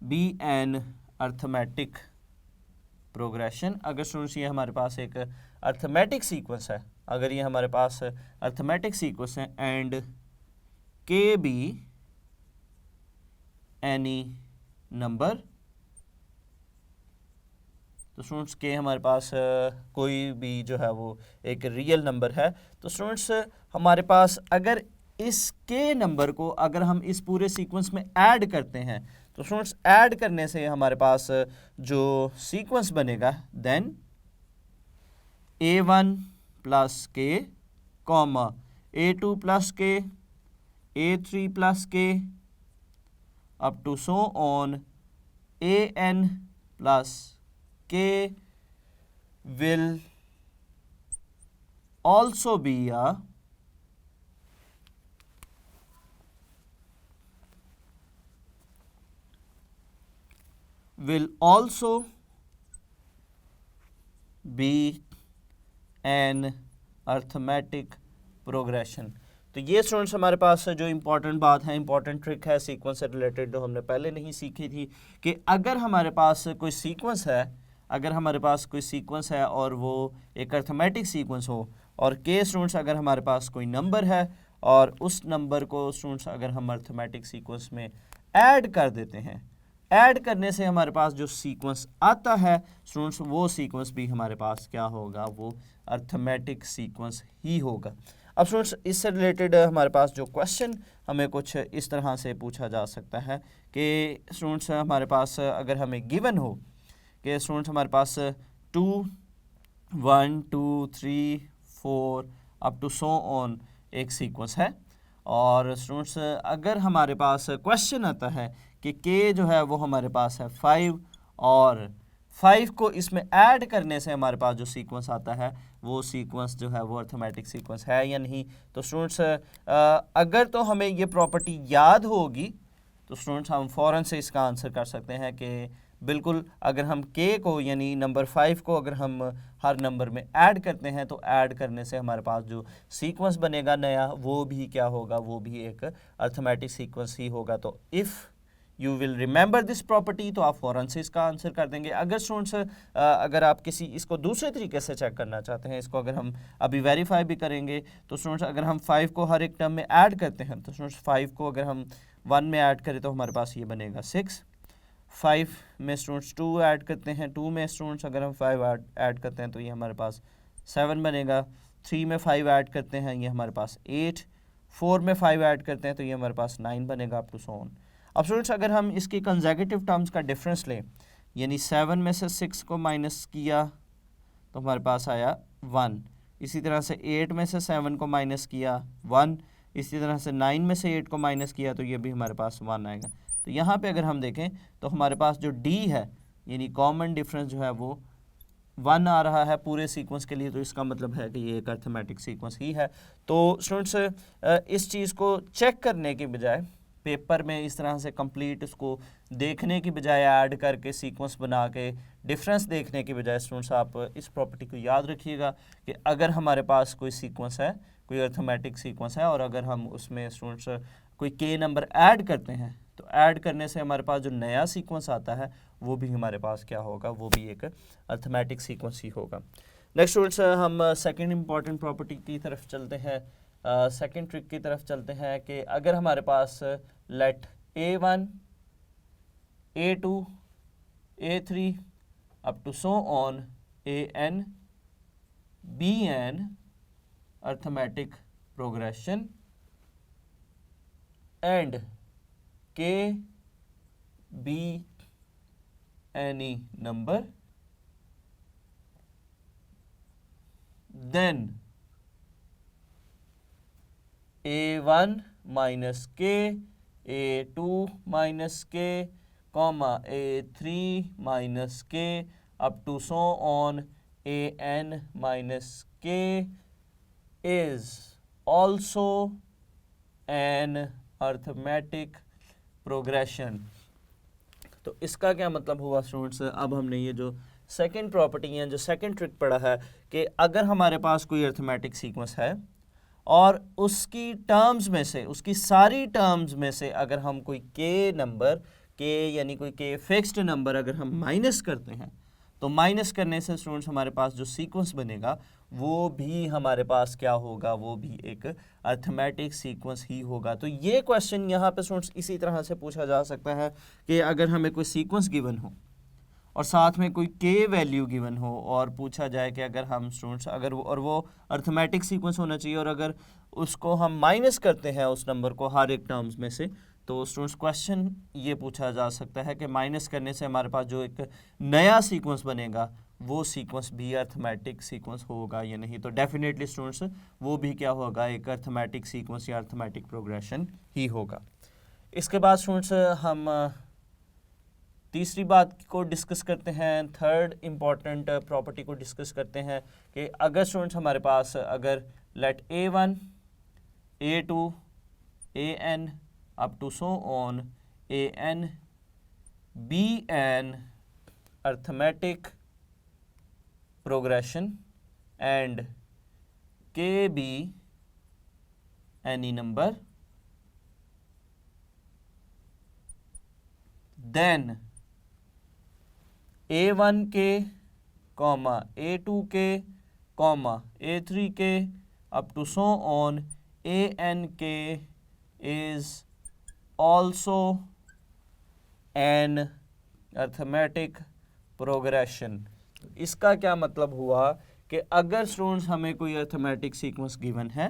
be an arithmetic progression. अगर स्टूडेंट्स ये हमारे पास एक अर्थमेटिक सीक्वेंस है, अगर ये हमारे पास अर्थमेटिक सीक्वेंस है, एंड के बी एनी नंबर, तो स्टूडेंट्स के हमारे पास कोई भी जो है वो एक रियल नंबर है, तो स्टूडेंट्स हमारे पास अगर इस के नंबर को अगर हम इस पूरे सीक्वेंस में ऐड करते हैं, तो स्टूडेंट्स ऐड करने से हमारे पास जो सीक्वेंस बनेगा, then A1 plus k comma A2 plus k A3 plus k up to so on an plus k will also be a an arithmetic progression। तो ये स्टूडेंट्स हमारे पास जो इंपॉर्टेंट बात है, इंपॉर्टेंट ट्रिक है सीक्वेंस से रिलेटेड, जो हमने पहले नहीं सीखी थी, कि अगर हमारे पास कोई सीक्वेंस है, अगर हमारे पास कोई सीक्वेंस है और वो एक अर्थमेटिक सीक्वेंस हो, और के स्टूडेंट्स अगर हमारे पास कोई नंबर है और उस नंबर को स्टूडेंट्स अगर हम अर्थमेटिक सीक्वेंस में ऐड कर देते हैं, ऐड करने से हमारे पास जो सीक्वेंस आता है स्टूडेंट्स, वो सीक्वेंस भी हमारे पास क्या होगा, वो अर्थमेटिक सीक्वेंस ही होगा। अब स्टूडेंट्स इससे रिलेटेड हमारे पास जो क्वेश्चन हमें कुछ इस तरह से पूछा जा सकता है कि स्टूडेंट्स हमारे पास अगर हमें गिवन हो कि स्टूडेंट्स हमारे पास 2 1 2 3 4 अप टू सो ऑन एक सीक्वेंस है, और स्टूडेंट्स अगर हमारे पास क्वेश्चन आता है कि के जो है वो हमारे पास है 5, और 5 को इसमें ऐड करने से हमारे पास जो सीक्वेंस आता है वो सीक्वेंस जो है वो अर्थमेटिक सीक्वेंस है या नहीं। तो स्टूडेंट्स अगर तो हमें ये प्रॉपर्टी याद होगी तो स्टूडेंट्स हम फ़ौरन से इसका आंसर कर सकते हैं कि बिल्कुल, अगर हम के को यानी नंबर 5 को अगर हम हर नंबर में ऐड करते हैं तो ऐड करने से हमारे पास जो सीक्वेंस बनेगा नया, वो भी क्या होगा, वो भी एक अर्थमेटिक सीक्वेंस ही होगा। तो if you will remember this property तो आप फ़ौरन से इसका आंसर कर देंगे। अगर स्टूडेंट्स अगर आप किसी इसको दूसरे तरीके से चेक करना चाहते हैं, इसको अगर हम अभी वेरीफाई भी करेंगे, तो स्टूडेंट्स अगर हम 5 को हर एक टर्म में ऐड करते हैं तो स्टूडेंट्स 5 को अगर हम 1 में ऐड करें तो हमारे पास ये बनेगा 6, 5 में स्टूडेंट्स 2 ऐड करते हैं, 2 में स्टूडेंट्स अगर हम 5 ऐड करते हैं तो ये हमारे पास 7 बनेगा, 3 में 5 ऐड करते हैं ये हमारे पास 8, 4 में 5 ऐड करते हैं तो ये हमारे पास 9 बनेगा अप टू सो ऑन। अब स्टूडेंट्स अगर हम इसकी कंसेक्यूटिव टर्म्स का डिफरेंस लें, यानी 7 में से 6 को माइनस किया तो हमारे पास आया 1, इसी तरह से 8 में से 7 को माइनस किया 1, इसी तरह से 9 में से 8 को माइनस किया तो ये भी हमारे पास 1 आएगा। तो यहाँ पे अगर हम देखें तो हमारे पास जो डी है यानी कॉमन डिफरेंस जो है वो 1 आ रहा है पूरे सीक्वेंस के लिए, तो इसका मतलब है कि ये एक अर्थमेटिक सीक्वेंस ही है। तो स्टूडेंट्स इस चीज़ को चेक करने की बजाय, पेपर में इस तरह से कंप्लीट उसको देखने की बजाय, ऐड करके सीक्वेंस बना के डिफरेंस देखने की बजाय, स्टूडेंट्स आप इस प्रॉपर्टी को याद रखिएगा कि अगर हमारे पास कोई सीक्वेंस है, कोई अर्थमेटिक सीक्वेंस है, और अगर हम उसमें स्टूडेंट्स कोई के नंबर ऐड करते हैं तो ऐड करने से हमारे पास जो नया सीक्वेंस आता है वो भी हमारे पास क्या होगा, वो भी एक अर्थमेटिक सीक्वेंस ही होगा। नेक्स्ट स्टूडेंट्स हम सेकंड इंपॉर्टेंट प्रॉपर्टी की तरफ चलते हैं, सेकंड ट्रिक की तरफ चलते हैं कि अगर हमारे पास let A1 A2 A3 up to so on AN be an arithmetic progression and K be any number, then A1 minus K, A2 minus K, comma A3 minus K up to so on AN minus K is also an arithmetic progression। तो इसका क्या मतलब हुआ स्टूडेंट्स, अब हमने ये जो सेकंड प्रॉपर्टी है, जो सेकंड ट्रिक पढ़ा है कि अगर हमारे पास कोई अर्थमेटिक सीक्वेंस है और उसकी टर्म्स में से, उसकी सारी टर्म्स में से अगर हम कोई के नंबर, के यानी कोई के फिक्स्ड नंबर अगर हम माइनस करते हैं, तो माइनस करने से स्टूडेंट्स हमारे पास जो सीक्वेंस बनेगा वो भी हमारे पास क्या होगा, वो भी एक अर्थमेटिक सीक्वेंस ही होगा। तो ये क्वेश्चन यहाँ पे स्टूडेंट्स इसी तरह से पूछा जा सकता है कि अगर हमें कोई सीक्वेंस गिवन हो और साथ में कोई के वैल्यू गिवन हो और पूछा जाए कि अगर हम स्टूडेंट्स अगर वो अर्थमेटिक सीक्वेंस होना चाहिए और अगर उसको हम माइनस करते हैं उस नंबर को हर एक टर्म्स में से, तो स्टूडेंट्स क्वेश्चन ये पूछा जा सकता है कि माइनस करने से हमारे पास जो एक नया सीक्वेंस बनेगा वो सीक्वेंस भी अर्थमेटिक सीक्वेंस होगा या नहीं। तो डेफिनेटली स्टूडेंट्स वो भी क्या होगा, एक अर्थमेटिक सीक्वेंस या अर्थमेटिक प्रोग्रेशन ही होगा। इसके बाद स्टूडेंट्स हम तीसरी बात को डिस्कस करते हैं, थर्ड इम्पॉर्टेंट प्रॉपर्टी को डिस्कस करते हैं कि अगर स्टूडेंट्स हमारे पास अगर let A1 A2 AN up to so on AN be an arithmetic progression and K be any number, then A1 के कॉमा A2 के कॉमा A3 के up to so on AN के is also an arithmetic progression। इसका क्या मतलब हुआ कि अगर स्टूडेंट्स हमें कोई अर्थमेटिक सीक्वेंस गिवन है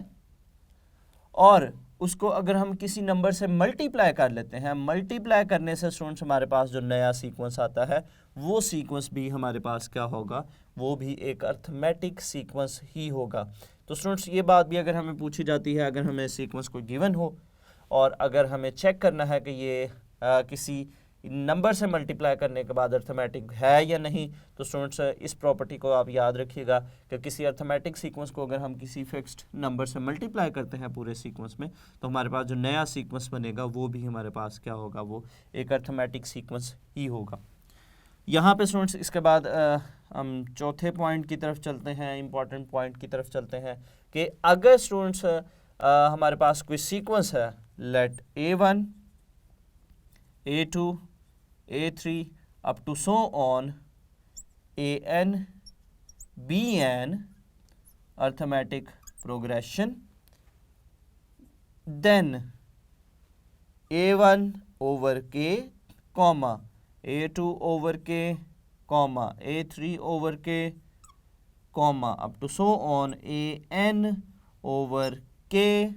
और उसको अगर हम किसी नंबर से मल्टीप्लाई कर लेते हैं, मल्टीप्लाई करने से स्टूडेंट्स हमारे पास जो नया सीक्वेंस आता है वो सीक्वेंस भी हमारे पास क्या होगा, वो भी एक अर्थमेटिक सीक्वेंस ही होगा। तो स्टूडेंट्स ये बात भी अगर हमें पूछी जाती है, अगर हमें सीक्वेंस कोई गिवन हो और अगर हमें चेक करना है कि ये किसी नंबर से मल्टीप्लाई करने के बाद अर्थमेटिक है या नहीं, तो स्टूडेंट्स इस प्रॉपर्टी को आप याद रखिएगा कि किसी अर्थमेटिक सीक्वेंस को अगर हम किसी फिक्स्ड नंबर से मल्टीप्लाई करते हैं पूरे सीक्वेंस में, तो हमारे पास जो नया सीक्वेंस बनेगा वो भी हमारे पास क्या होगा, वो एक अर्थमेटिक सीक्वेंस ही होगा। यहाँ पे स्टूडेंट्स इसके बाद हम चौथे पॉइंट की तरफ चलते हैं, इंपॉर्टेंट पॉइंट की तरफ चलते हैं कि अगर स्टूडेंट्स हमारे पास कोई सीक्वेंस है, let A1 A2 A3 up to so on AN BN arithmetic progression, then A1 over K comma A2 over K comma A3 over K comma up to so on AN over K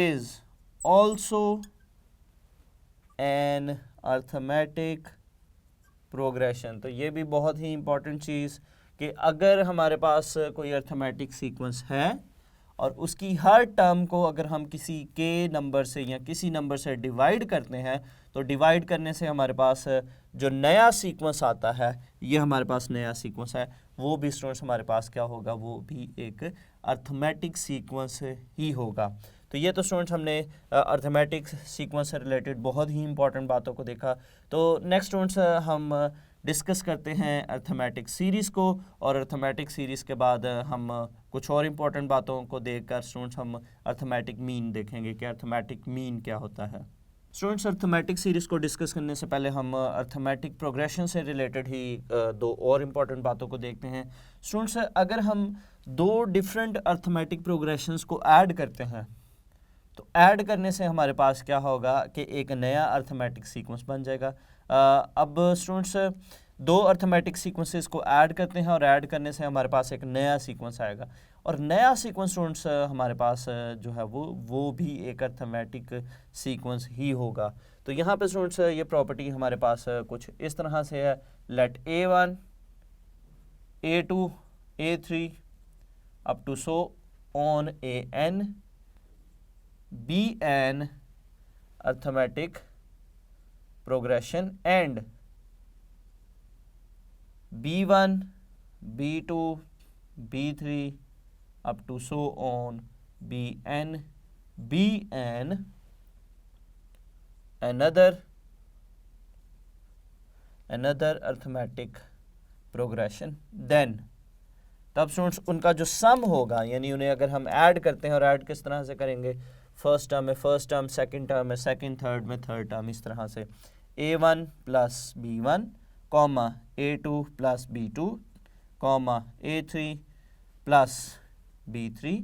is also an arithmetic progression. तो ये भी बहुत ही इंपॉर्टेंट चीज़ कि अगर हमारे पास कोई अर्थमेटिक सीक्वेंस है और उसकी हर टर्म को अगर हम किसी के नंबर से या किसी नंबर से डिवाइड करते हैं, तो डिवाइड करने से हमारे पास जो नया सीक्वेंस आता है, ये हमारे पास नया सीक्वेंस है, वो भी स्टूडेंट्स हमारे पास क्या होगा, वो भी एक अर्थमेटिक सीक्वेंस ही होगा। तो ये तो स्टूडेंट्स हमने अर्थमेटिक सीक्वेंस से रिलेटेड बहुत ही इंपॉर्टेंट बातों को देखा। तो नेक्स्ट स्टूडेंट्स हम डिस्कस करते हैं अर्थमेटिक सीरीज़ को, और अर्थमेटिक सीरीज़ के बाद हम कुछ और इम्पॉर्टेंट बातों को देखकर स्टूडेंट्स हम अर्थमेटिक मीन देखेंगे कि अर्थमेटिक मीन क्या होता है। स्टूडेंट्स अर्थमेटिक सीरीज़ को डिस्कस करने से पहले हम अर्थमेटिक प्रोग्रेशन से रिलेटेड ही दो और इम्पॉर्टेंट बातों को देखते हैं। स्टूडेंट्स अगर हम दो डिफरेंट अर्थमेटिक प्रोग्रेशंस को ऐड करते हैं, तो ऐड करने से हमारे पास क्या होगा कि एक नया अर्थमेटिक सीक्वेंस बन जाएगा। अब स्टूडेंट्स दो अर्थमेटिक सीक्वेंसेस को ऐड करते हैं और ऐड करने से हमारे पास एक नया सीक्वेंस आएगा, और नया सीक्वेंस स्टूडेंट्स हमारे पास जो है वो भी एक अर्थमेटिक सीक्वेंस ही होगा। तो यहाँ पे स्टूडेंट्स ये प्रॉपर्टी हमारे पास कुछ इस तरह से है, let A1 A2 A3 up to so on AN be an arithmetic progression and B1 B2 B3 up to so on Bn another arithmetic progression, then तब स्टूडेंट्स उनका जो सम होगा, यानी उन्हें अगर हम ऐड करते हैं, और ऐड किस तरह से करेंगे, फर्स्ट टर्म में फर्स्ट टर्म, सेकंड टर्म में सेकंड, थर्ड में थर्ड टर्म, इस तरह से A1 plus B1 comma A2 plus B2 comma A3 plus B3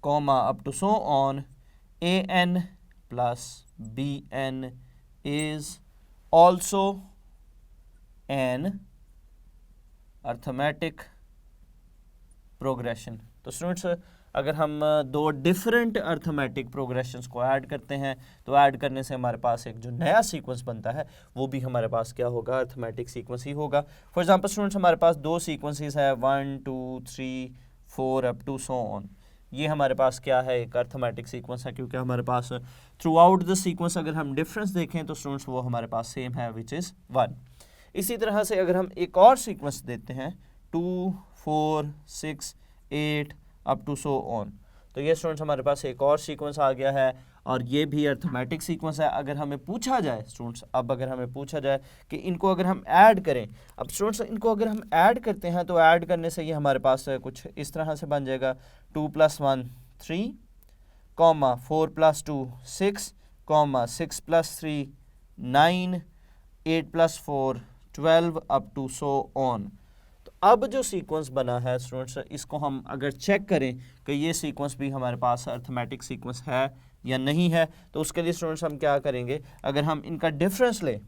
comma up to so on AN plus BN is also an arithmetic progression. तो स्टूडेंट्स अगर हम दो डिफरेंट अर्थमेटिक प्रोग्रेशंस को ऐड करते हैं, तो ऐड करने से हमारे पास एक जो नया सीक्वेंस बनता है वो भी हमारे पास क्या होगा, अर्थमेटिक सीक्वेंस ही होगा। फॉर एग्जांपल स्टूडेंट्स हमारे पास दो सीक्वेंसेस है 1 2 3 4 अप टू सो ऑन। ये हमारे पास क्या है, एक अर्थमेटिक सीक्वेंस है, क्योंकि हमारे pass through out the sequence अगर हम डिफरेंस देखें तो स्टूडेंट्स वो हमारे पास सेम है, विच इज़ 1। इसी तरह से अगर हम एक और सीक्वेंस देते हैं 2 4 6 8 अप टू सो ऑन, तो ये स्टूडेंट्स हमारे पास एक और सीक्वेंस आ गया है और ये भी अर्थमेटिक सीक्वेंस है। अगर हमें पूछा जाए स्टूडेंट्स, अब अगर हमें पूछा जाए कि इनको अगर हम ऐड करें, अब स्टूडेंट्स इनको अगर हम ऐड करते हैं तो ऐड करने से ये हमारे पास कुछ इस तरह से बन जाएगा 2 + 1 3, 4 + 2 6, 6 + 3 9, 8 + 4 12 अप टू सो ऑन। तो अब जो सीक्वेंस बना है स्टूडेंट्स, इसको हम अगर चेक करें कि ये सीक्वेंस भी हमारे पास अर्थमेटिक सीक्वेंस है या नहीं है, तो उसके लिए स्टूडेंट्स हम क्या करेंगे, अगर हम इनका डिफरेंस लें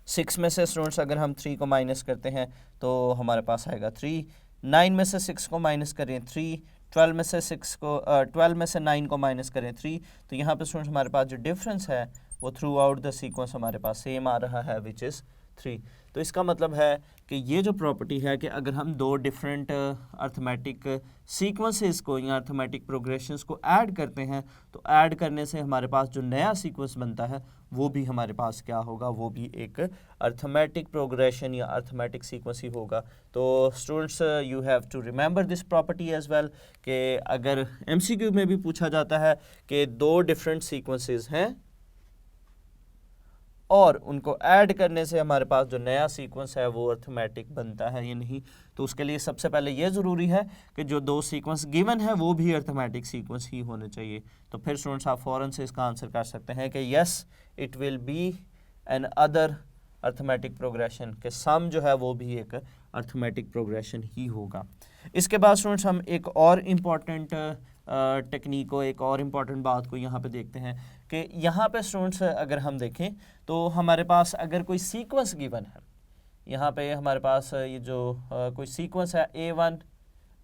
6 में से स्टूडेंट्स अगर हम 3 को माइनस करते हैं तो हमारे पास आएगा 3, 9 में से 6 को माइनस करें 3, 12 में से 12 में से 9 को माइनस करें 3, तो यहाँ पे स्टूडेंट्स हमारे पास जो डिफरेंस है वो थ्रू आउट द सीक्वेंस हमारे पास सेम आ रहा है, विच इज़ 3। तो इसका मतलब है कि ये जो प्रॉपर्टी है कि अगर हम दो डिफरेंट अर्थमेटिक सीक्वेंसेस को या अर्थमेटिक प्रोग्रेशंस को ऐड करते हैं तो ऐड करने से हमारे पास जो नया सीक्वेंस बनता है वो भी हमारे पास क्या होगा, वो भी एक अर्थमेटिक प्रोग्रेशन या अर्थमेटिक सीक्वेंस ही होगा। तो students you have to remember this property as well कि अगर एमसीक्यू में भी पूछा जाता है कि दो डिफरेंट सीक्वेंसेस हैं और उनको ऐड करने से हमारे पास जो नया सीक्वेंस है वो अर्थमेटिक बनता है या नहीं, तो उसके लिए सबसे पहले ये ज़रूरी है कि जो दो सीक्वेंस गिवन है वो भी अर्थमेटिक सीक्वेंस ही होने चाहिए। तो फिर स्टूडेंट्स आप फ़ौरन से इसका आंसर कर सकते हैं कि yes it will be another arithmetic progression, के सम जो है वो भी एक अर्थमेटिक प्रोग्रेशन ही होगा। इसके बाद स्टूडेंट्स हम एक और इम्पॉर्टेंट टेक्निक को, एक और इम्पॉर्टेंट बात को यहाँ पे देखते हैं कि यहाँ पे स्टूडेंट्स अगर हम देखें तो हमारे पास अगर कोई सीक्वेंस गिवन है, यहाँ पे हमारे पास ये जो कोई सीक्वेंस है A1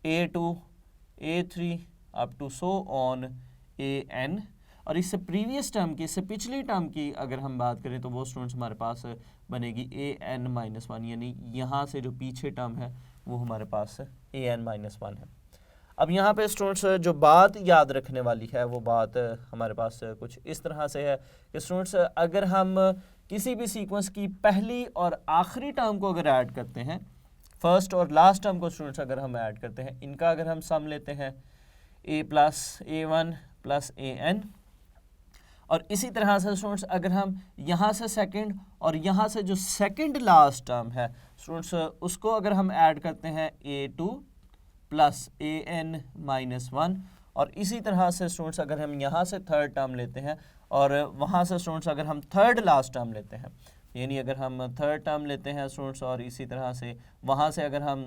A2 A3 up to so on AN, और इससे प्रीवियस टर्म की, इससे पिछली टर्म की अगर हम बात करें तो वो स्टूडेंट्स हमारे पास बनेगी AN-1, यानी यहाँ से जो पीछे टर्म है वो हमारे पास AN-1 है। अब यहाँ पे स्टूडेंट्स जो बात याद रखने वाली है वो बात हमारे पास कुछ इस तरह से है कि स्टूडेंट्स अगर हम किसी भी सीक्वेंस की पहली और आखिरी टर्म को अगर ऐड करते हैं, फर्स्ट और लास्ट टर्म को स्टूडेंट्स अगर हम ऐड करते हैं, इनका अगर हम सम लेते हैं A + A1 + AN, और इसी तरह से स्टूडेंट्स अगर हम यहाँ से सेकंड और यहाँ से जो सेकंड लास्ट टर्म है स्टूडेंट्स उसको अगर हम ऐड करते हैं A2 + AN-1, और इसी तरह से स्टूडेंट्स अगर हम यहाँ से थर्ड टर्म लेते हैं और वहाँ से स्टूडेंट्स अगर हम थर्ड लास्ट टर्म लेते हैं, यानी अगर हम थर्ड टर्म लेते हैं स्टूडेंट्स और इसी तरह से वहाँ से अगर हम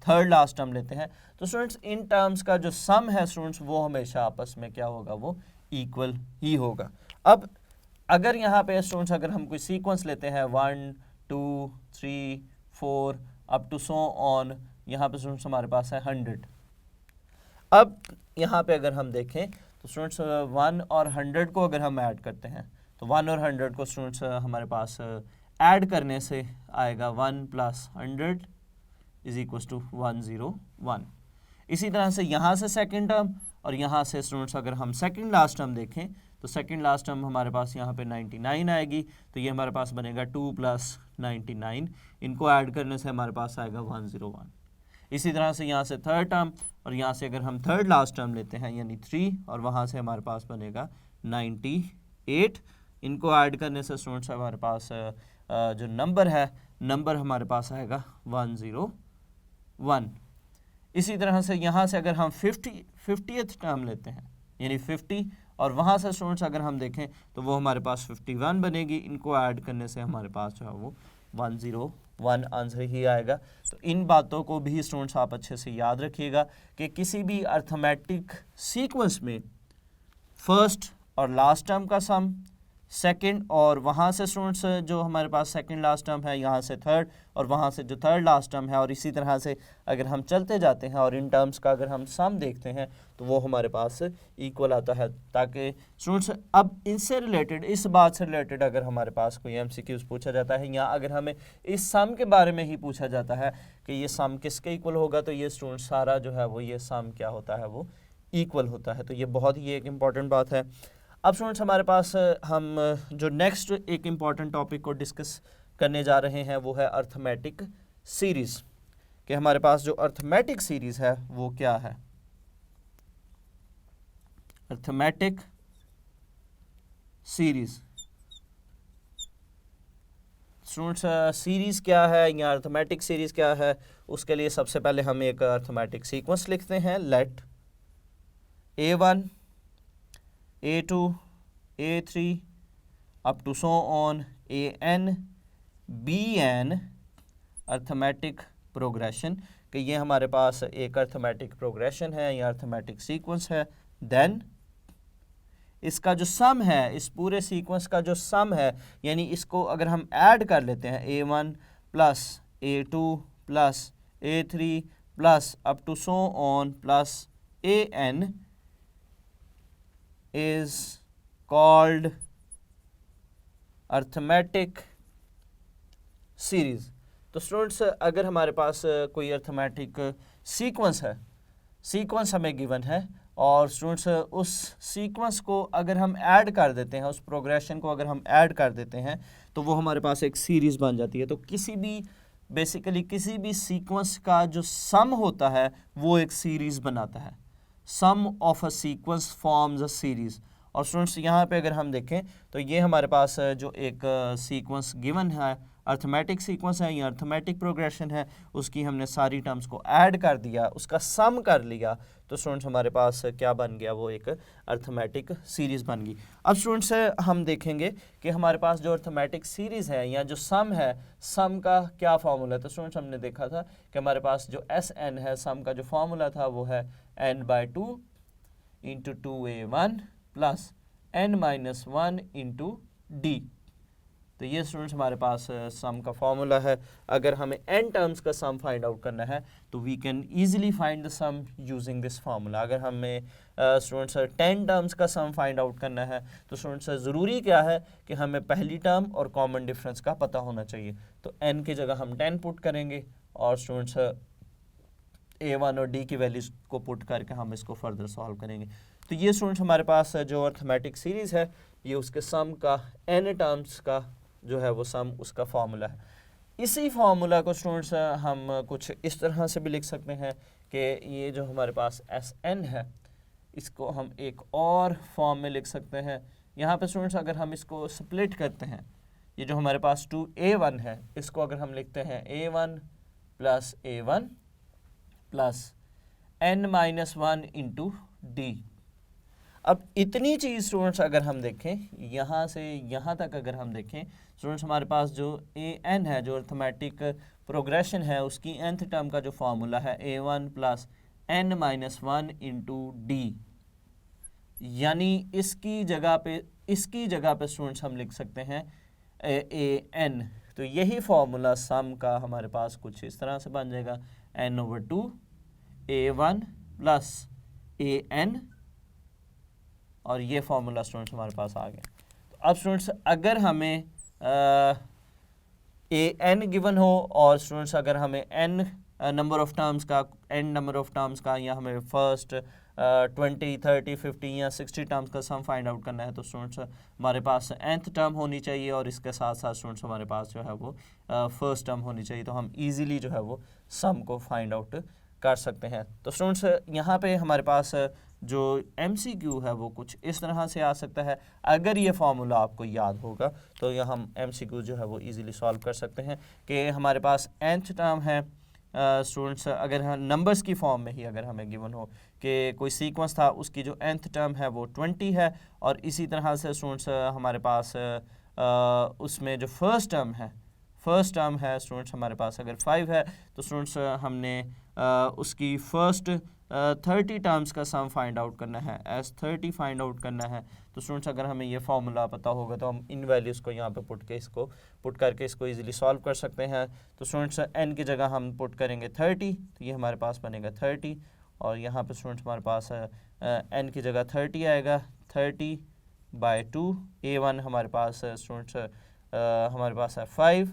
थर्ड लास्ट टर्म लेते हैं, तो स्टूडेंट्स इन टर्म्स का जो सम है स्टूडेंट्स वो हमेशा आपस में क्या होगा, वो इक्वल ही होगा। अब अगर यहाँ पे स्टूडेंट्स अगर हम कोई सीक्वेंस लेते हैं 1 2 3 4 अप टू सो ऑन, यहाँ पे स्टूडेंट्स हमारे पास है 100। अब यहाँ पे अगर हम देखें तो स्टूडेंट्स 1 और 100 को अगर हम ऐड करते हैं तो 1 और 100 को स्टूडेंट्स हमारे पास ऐड करने से आएगा 1 + 100 = 101। इसी तरह से यहाँ से सेकंड टर्म और यहाँ से स्टूडेंट्स अगर हम सेकंड लास्ट टर्म देखें तो सेकंड लास्ट टर्म हमारे पास यहाँ पे 99 आएगी, तो ये हमारे पास बनेगा 2 + 99, इनको ऐड करने से हमारे पास आएगा 101। इसी तरह से यहाँ से थर्ड टर्म और यहाँ से अगर हम थर्ड लास्ट टर्म लेते हैं यानी 3, और वहाँ से हमारे पास बनेगा 98, इनको ऐड करने से स्टूडेंट्स हमारे पास जो नंबर है, नंबर हमारे पास आएगा 101। इसी तरह से यहाँ से अगर हम 50th टर्म लेते हैं यानी 50, और वहाँ से स्टूडेंट्स अगर हम देखें तो वो हमारे पास 51 बनेगी, इनको ऐड करने से हमारे पास जो है वो 101 आंसर ही आएगा। तो इन बातों को भी स्टूडेंट्स आप अच्छे से याद रखिएगा कि किसी भी अर्थमेटिक सीक्वेंस में फर्स्ट और लास्ट टर्म का सम, सेकंड, और वहाँ से स्टूडेंट्स जो हमारे पास सेकंड लास्ट टर्म है, यहाँ से थर्ड, और वहाँ से जो थर्ड लास्ट टर्म है, और इसी तरह से अगर हम चलते जाते हैं और इन टर्म्स का अगर हम सम देखते हैं तो वो हमारे पास इक्वल आता है। ताकि स्टूडेंट्स अब इनसे रिलेटेड, इस बात से रिलेटेड अगर हमारे पास कोई MCQs पूछा जाता है, या अगर हमें इस सम के बारे में ही पूछा जाता है कि ये सम किसके इक्वल होगा, तो ये स्टूडेंट्स सारा जो है वो ये सम क्या होता है, वो इक्वल होता है। तो ये बहुत ही एक इम्पॉर्टेंट बात है। अब स्टूडेंट्स हमारे पास हम जो नेक्स्ट एक इम्पॉर्टेंट टॉपिक को डिस्कस करने जा रहे हैं वो है अर्थमेटिक सीरीज़। कि हमारे पास जो अर्थमेटिक सीरीज़ है वो क्या है। अर्थमेटिक सीरीज़ स्टूडेंट्स सीरीज़ क्या है या अर्थमेटिक सीरीज़ क्या है, उसके लिए सबसे पहले हम एक अर्थमेटिक सीक्वेंस लिखते हैं। Let A1 A2 A3 up to so on AN BN arithmetic progression, कि ये हमारे पास एक अर्थमेटिक प्रोग्रेशन है या अर्थमेटिक सीक्वेंस है। देन इसका जो सम है, इस पूरे सीक्वेंस का जो सम है, यानी इसको अगर हम ऐड कर लेते हैं A1 plus A2 plus A3 plus up to so on plus AN is called arithmetic series. तो स्टूडेंट्स अगर हमारे पास कोई अर्थमेटिक सीक्वेंस है, सीक्वेंस हमें गिवन है, और स्टूडेंट्स उस सीक्वेंस को अगर हम ऐड कर देते हैं, उस प्रोग्रेशन को अगर हम ऐड कर देते हैं, तो वो हमारे पास एक सीरीज़ बन जाती है। तो किसी भी बेसिकली किसी भी सीक्वेंस का जो सम होता है वो एक सीरीज़ बनाता है। Sum of a sequence forms a series. और स्टूडेंट्स यहाँ पे अगर हम देखें तो ये हमारे पास जो एक सीक्वेंस गिवन है, अर्थमेटिक सीक्वेंस है या अर्थमेटिक प्रोग्रेशन है, उसकी हमने सारी टर्म्स को ऐड कर दिया, उसका सम कर लिया, तो स्टूडेंट्स हमारे पास क्या बन गया, वो एक अर्थमेटिक सीरीज़ बन गई। अब स्टूडेंट्स हम देखेंगे कि हमारे पास जो अर्थमेटिक सीरीज़ है या जो सम है, सम का क्या फार्मूला है। तो स्टूडेंट्स हमने देखा था कि हमारे पास जो SN है, सम का जो फार्मूला था वो है n/2 into 2A1 plus n-1 into D। तो ये स्टूडेंट्स हमारे पास सम का फार्मूला है। अगर हमें n टर्म्स का सम फाइंड आउट करना है तो we can easily find the sum using this formula. अगर हमें स्टूडेंट्स 10 टर्म्स का सम फाइंड आउट करना है तो स्टूडेंट्स ज़रूरी क्या है कि हमें पहली टर्म और कॉमन डिफरेंस का पता होना चाहिए। तो n की जगह हम 10 पुट करेंगे और स्टूडेंट्स A1 और D की वैल्यूज़ को पुट करके हम इसको फर्दर सॉल्व करेंगे। तो ये स्टूडेंट्स हमारे पास जो अर्थमेटिक सीरीज़ है, ये उसके सम का n टर्म्स का जो है वो सम, उसका फार्मूला है। इसी फार्मूला को स्टूडेंट्स हम कुछ इस तरह से भी लिख सकते हैं कि ये जो हमारे पास SN है, इसको हम एक और फॉर्म में लिख सकते हैं। यहाँ पे स्टूडेंट्स अगर हम इसको स्प्लिट करते हैं, ये जो हमारे पास 2A1 है, इसको अगर हम लिखते हैं A1 plus A1 plus n-1 into D। अब इतनी चीज़ स्टूडेंट्स अगर हम देखें, यहाँ से यहाँ तक अगर हम देखें स्टूडेंट्स, हमारे पास जो AN है, जो अर्थमेटिक प्रोग्रेशन है, उसकी nth टर्म का जो फार्मूला है A1 plus n-1 into D। यानी इसकी जगह पे स्टूडेंट्स हम लिख सकते हैं AN। तो यही फार्मूला सम का हमारे पास कुछ इस तरह से बन जाएगा n/2 A1 प्लस AN, और ये फार्मूला स्टूडेंट्स हमारे पास आ गया। तो अब स्टूडेंट्स अगर हमें AN गिवन हो और स्टूडेंट्स अगर हमें n नंबर ऑफ टर्म्स का या हमें फर्स्ट 20, 30, 50 या 60 टर्म्स का सम फाइंड आउट करना है, तो स्टूडेंट्स हमारे पास nth टर्म होनी चाहिए और इसके साथ साथ स्टूडेंट्स हमारे पास जो है वो फर्स्ट टर्म होनी चाहिए। तो हम इजीली जो है वो सम को फाइंड आउट कर सकते हैं। तो स्टूडेंट्स यहाँ पे हमारे पास जो MCQ है वो कुछ इस तरह से आ सकता है। अगर ये फार्मूला आपको याद होगा तो यह हम MCQ जो है वो इजीली सॉल्व कर सकते हैं कि हमारे पास nth टर्म है स्टूडेंट्स, अगर हम नंबर्स की फॉर्म में ही अगर हमें गिवन हो कि कोई सीक्वेंस था, उसकी जो nth टर्म है वो 20 है, और इसी तरह से स्टूडेंट्स हमारे पास उसमें जो फर्स्ट टर्म है स्टूडेंट्स हमारे पास अगर 5 है, तो स्टूडेंट्स हमने उसकी फर्स्ट 30 टर्म्स का सम फाइंड आउट करना है, एस 30 फाइंड आउट करना है। तो स्टूडेंट्स अगर हमें ये फार्मूला पता होगा तो हम इन वैल्यूज़ को यहाँ पे पुट करके इसको इजीली सॉल्व कर सकते हैं। तो स्टूडेंट्स n की जगह हम पुट करेंगे 30, तो ये हमारे पास बनेगा 30, और यहाँ पे स्टूडेंट्स हमारे पास n की जगह 30 आएगा, 30/2। a1 हमारे पास स्टूडेंट्स हमारे पास है 5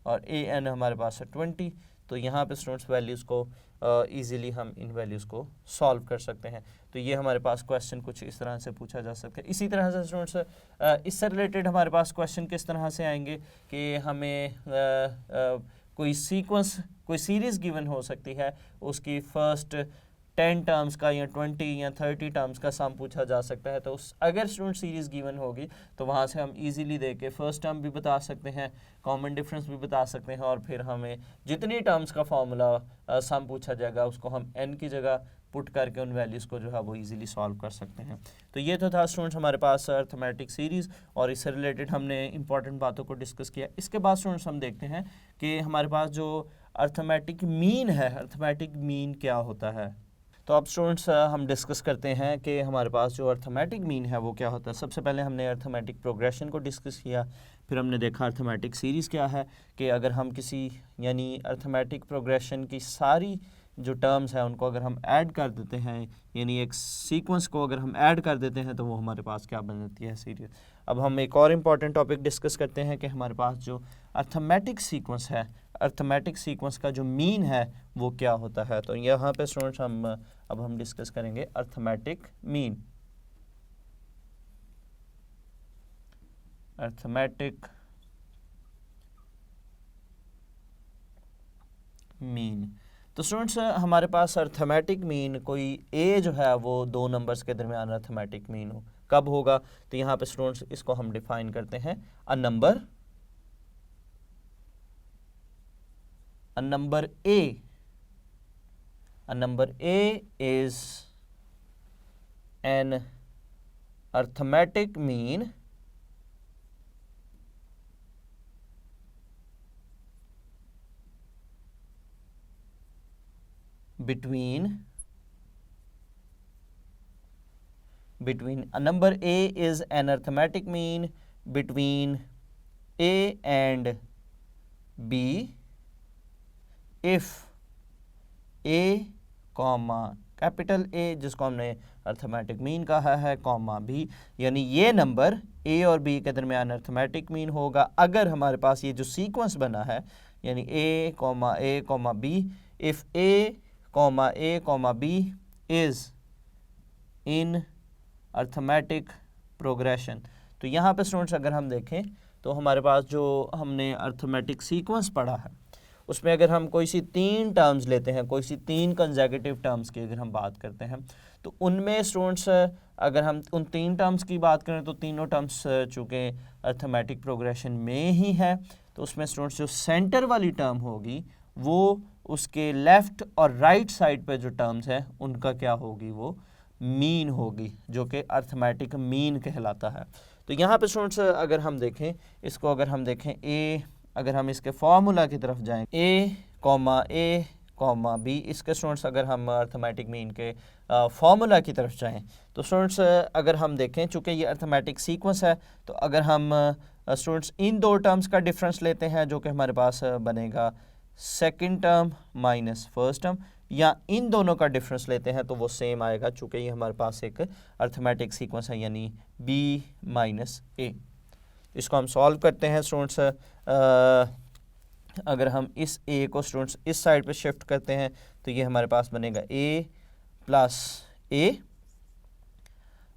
और an हमारे पास है 20। तो यहाँ पे स्टूडेंट्स वैल्यूज़ को इजीली हम इन वैल्यूज़ को सॉल्व कर सकते हैं। तो ये हमारे पास क्वेश्चन कुछ इस तरह से पूछा जा सकता है। इसी तरह से स्टूडेंट्स इससे रिलेटेड हमारे पास क्वेश्चन किस तरह से आएंगे कि हमें कोई सीक्वेंस, कोई सीरीज़ गिवन हो सकती है, उसकी फर्स्ट 10 टर्म्स का या 20 या 30 टर्म्स का सम पूछा जा सकता है। तो अगर स्टूडेंट सीरीज़ गिवन होगी तो वहाँ से हम इजीली देख के फर्स्ट टर्म भी बता सकते हैं, कॉमन डिफरेंस भी बता सकते हैं, और फिर हमें जितनी टर्म्स का फॉर्मूला सम पूछा जाएगा उसको हम n की जगह पुट करके उन वैल्यूज़ को जो है वो इजीली सॉल्व कर सकते हैं। तो ये तो था स्टूडेंट्स हमारे पास अर्थमेटिक सीरीज़, और इससे रिलेटेड हमने इंपॉर्टेंट बातों को डिस्कस किया। इसके बाद स्टूडेंट्स हम देखते हैं कि हमारे पास जो अर्थमेटिक मीन है, अर्थमेटिक मीन क्या होता है। तो अब स्टूडेंट्स हम डिस्कस करते हैं कि हमारे पास जो अर्थमेटिक मीन है वो क्या होता है। सबसे पहले हमने अर्थमेटिक प्रोग्रेशन को डिस्कस किया, फिर हमने देखा अर्थमेटिक सीरीज़ क्या है, कि अगर हम किसी यानी अर्थमेटिक प्रोग्रेशन की सारी जो टर्म्स हैं उनको अगर हम ऐड कर देते हैं, यानी एक सीक्वेंस को अगर हम ऐड कर देते हैं तो वो हमारे पास क्या बन जाती है, सीरीज। अब हम एक और इम्पॉर्टेंट टॉपिक डिस्कस करते हैं कि हमारे पास जो अर्थमेटिक सीक्वेंस है, अर्थमेटिक सीक्वेंस का जो मीन है वो क्या होता है। तो यहाँ पे स्टूडेंट्स हम डिस्कस करेंगे अर्थमेटिक मीन। अर्थमेटिक मीन, तो स्टूडेंट्स हमारे पास अर्थमेटिक मीन कोई a जो है वो 2 नंबर्स के दरमियान अर्थमेटिक मीन हो, कब होगा। तो यहाँ पे स्टूडेंट्स इसको हम डिफाइन करते हैं a number A is an arithmetic mean between a number A is an arithmetic mean between A and B if A comma capital A जिसको हमने अर्थमेटिक मीन कहा है, कॉमा B, यानी ये नंबर A और B के दरमियान अर्थमेटिक मीन होगा अगर हमारे पास ये जो सीक्वेंस बना है, यानी A comma B, if A comma B is in arithmetic progression. तो यहाँ पे स्टूडेंट्स अगर हम देखें तो हमारे पास जो हमने अर्थमेटिक सीक्वेंस पढ़ा है उसमें अगर हम कोई सी 3 टर्म्स लेते हैं, कोई सी 3 कंसेक्यूटिव टर्म्स की अगर हम बात करते हैं, तो उनमें स्टूडेंट्स अगर हम उन 3 टर्म्स की बात करें तो तीनों टर्म्स चूँकि अर्थमेटिक प्रोग्रेशन में ही है, तो उसमें स्टूडेंट्स जो सेंटर वाली टर्म होगी वो उसके लेफ़्ट और राइट साइड पे जो टर्म्स हैं उनका क्या होगी, वो मीन होगी, जो कि अर्थमेटिक मीन कहलाता है। तो यहाँ पे स्टूडेंट्स अगर हम देखें इसको, अगर हम देखें A, अगर हम इसके फार्मूला की तरफ जाएं A कॉमा B, इसके स्टूडेंट्स अगर हम अर्थमेटिक मीन के फार्मूला की तरफ जाएं तो स्टूडेंट्स अगर हम देखें चूँकि ये अर्थमेटिक सीक्वेंस है, तो अगर हम स्टूडेंट्स इन 2 टर्म्स का डिफरेंस लेते हैं जो कि हमारे पास बनेगा second term minus first term, या इन दोनों का डिफरेंस लेते हैं तो वो सेम आएगा चूँकि ये हमारे पास एक अर्थमेटिक सीक्वेंस है, यानी B माइनस A। इसको हम सॉल्व करते हैं स्टूडेंट्स। अगर हम इस A को स्टूडेंट्स इस साइड पे शिफ्ट करते हैं तो ये हमारे पास बनेगा A प्लस A,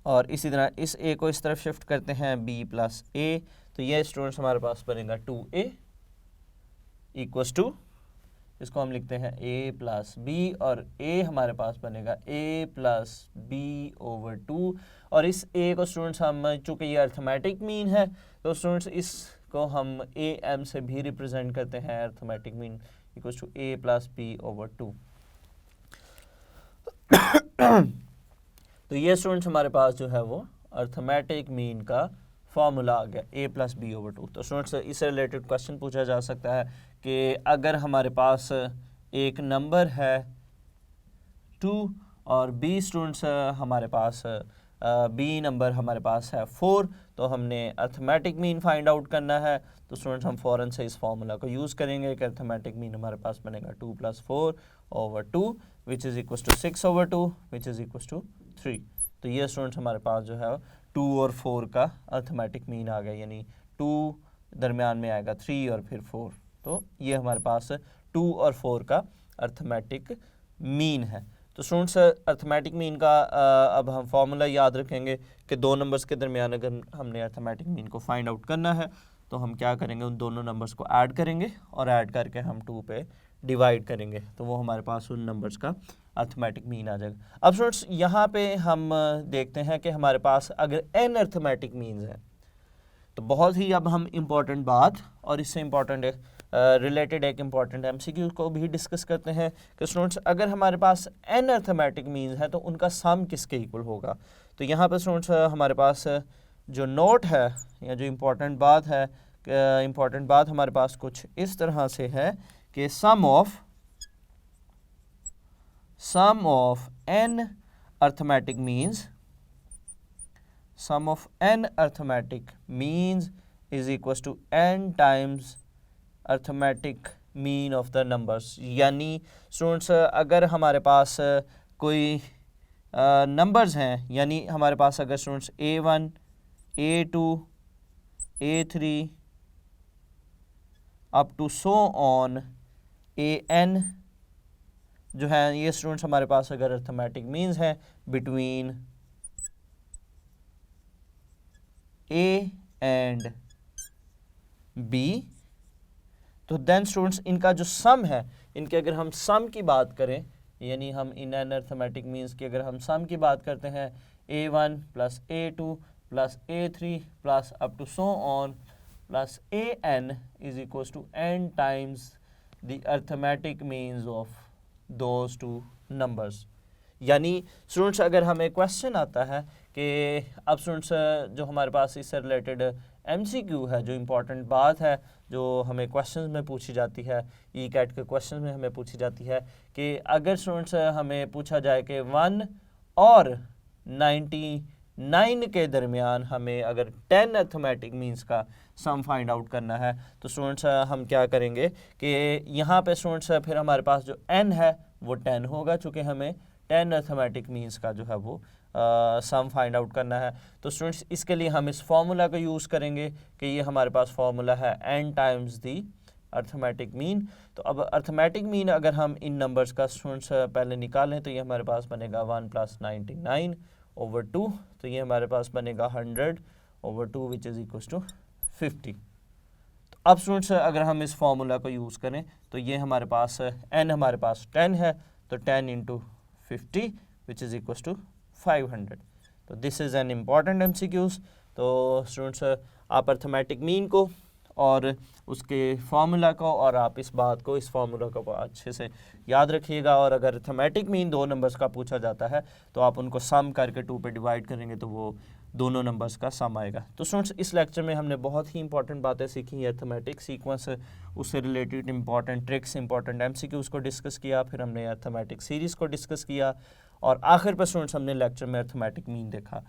और इसी तरह इस A को इस तरफ शिफ्ट करते हैं B प्लस A, तो ये स्टूडेंट्स हमारे पास बनेगा 2A इक्वल्स टू, इसको हम लिखते हैं A प्लस B, और A हमारे पास बनेगा A प्लस B ओवर 2, और इस A को स्टूडेंट्स हम चूँकि ये अर्थमेटिक मीन है तो स्टूडेंट्स इसको हम AM से भी रिप्रेजेंट करते हैं, arithmetic mean equals to A plus B over 2। तो ये स्टूडेंट्स हमारे पास जो है वो अर्थमेटिक मीन का फॉर्मूला आ गया A प्लस B ओवर 2। तो स्टूडेंट्स इससे रिलेटेड क्वेश्चन पूछा जा सकता है कि अगर हमारे पास एक नंबर है 2 और बी स्टूडेंट्स हमारे पास बी नंबर हमारे पास है 4, तो हमने अर्थमेटिक मीन फाइंड आउट करना है। तो स्टूडेंट्स हम फ़ौरन से इस फॉर्मूला को यूज़ करेंगे कि अर्थमेटिक मीन हमारे पास बनेगा 2 + 4 / 2 which is equal to 6 / 2 which is equal to 3। तो ये स्टूडेंट्स हमारे पास जो है 2 और 4 का अर्थमेटिक मीन आ गया, यानी 2 दरमियान में आएगा 3 और फिर 4। तो ये हमारे पास 2 और 4 का अर्थमेटिक मीन है। तो स्टूडेंट्स अर्थमेटिक मीन का अब हम फॉर्मूला याद रखेंगे कि दो नंबर्स के दरमियान अगर हमने अर्थमेटिक मीन को फाइंड आउट करना है तो हम क्या करेंगे, उन दोनों नंबर्स को ऐड करेंगे और ऐड करके हम 2 पे डिवाइड करेंगे, तो वो हमारे पास उन नंबर्स का अर्थमेटिक मीन आ जाएगा। अब स्टूडेंट्स यहाँ पे हम देखते हैं कि हमारे पास अगर n अर्थमेटिक मीन्स हैं तो बहुत ही अब हम इम्पॉर्टेंट बात और इससे इम्पॉर्टेंट रिलेटेड एक इम्पॉर्टेंट एमसीक्यू को भी डिस्कस करते हैं कि स्टूडेंट्स अगर हमारे पास n अर्थमेटिक मीन्स है तो उनका सम किसके इक्वल होगा। तो यहाँ पर स्टूडेंट्स हमारे पास जो नोट है या जो इम्पॉर्टेंट बात हमारे पास कुछ इस तरह से है कि sum of n arithmetic means is equals to n times arithmetic mean of the numbers. यानी स्टूडेंट्स अगर हमारे पास कोई नंबर्स हैं, यानी हमारे पास अगर students a1 a2 a3 up to so on an जो है, ये स्टूडेंट्स हमारे पास अगर अर्थमेटिक मीन्स हैं बिटवीन a एंड b, तो देन स्टूडेंट्स इनका जो सम है, इनके अगर हम सम की बात करें, यानी हम इन एन अर्थमेटिक मीन्स की अगर हम सम की बात करते हैं a1 + a2 + a3 plus up to so on plus an is equals to n times the arithmetic means of those two numbers. यानी स्टूडेंट्स अगर हमें क्वेश्चन आता है कि अब स्टूडेंट्स जो हमारे पास इससे रिलेटेड एमसीक्यू है, जो इम्पोर्टेंट बात है जो हमें क्वेश्चंस में पूछी जाती है, ई कैट के क्वेश्चंस में हमें पूछी जाती है कि अगर स्टूडेंट्स हमें पूछा जाए कि 1 और 99 के दरमियान हमें अगर 10 अर्थमेटिक मीन्स का सम फाइंड आउट करना है, तो स्टूडेंट्स हम क्या करेंगे कि यहाँ पे स्टूडेंट्स फिर हमारे पास जो n है वो 10 होगा, चूँकि हमें 10 अर्थमेटिक मीन्स का जो है वो सम फाइंड आउट करना है। तो स्टूडेंट्स इसके लिए हम इस फार्मूला का यूज़ करेंगे कि ये हमारे पास फार्मूला है n times the arithmetic mean. तो अब अर्थमेटिक मीन अगर हम इन नंबर्स का स्टूडेंट्स पहले निकालें तो ये हमारे पास बनेगा 1 + 99 / 2, तो ये हमारे पास बनेगा 100 / 2 विच इज़ इक्वल टू 50। तो अब स्टूडेंट्स अगर हम इस फार्मूला को यूज़ करें तो ये हमारे पास n हमारे पास 10 है, तो 10 × 50 विच इज़ इक्वल टू 500। तो this is an important MCQs. तो स्टूडेंट्स आप अर्थमेटिक मीन को और उसके फार्मूला को और आप इस बात को, इस फार्मूला को अच्छे से याद रखिएगा, और अगर अर्थमेटिक मीन दो नंबर्स का पूछा जाता है तो आप उनको सम करके 2 पे डिवाइड करेंगे तो वो दोनों नंबर्स का सम आएगा। तो स्टूडेंट्स इस लेक्चर में हमने बहुत ही इंपॉर्टेंट बातें सीखी, अर्थमेटिक सीक्वेंस, उससे related important tricks, important MCQs को डिस्कस किया, फिर हमने अर्थमेटिक सीरीज़ को डिस्कस किया, और आखिर पर स्टूडेंट्स हमने लेक्चर में अर्थमेटिक मीन देखा।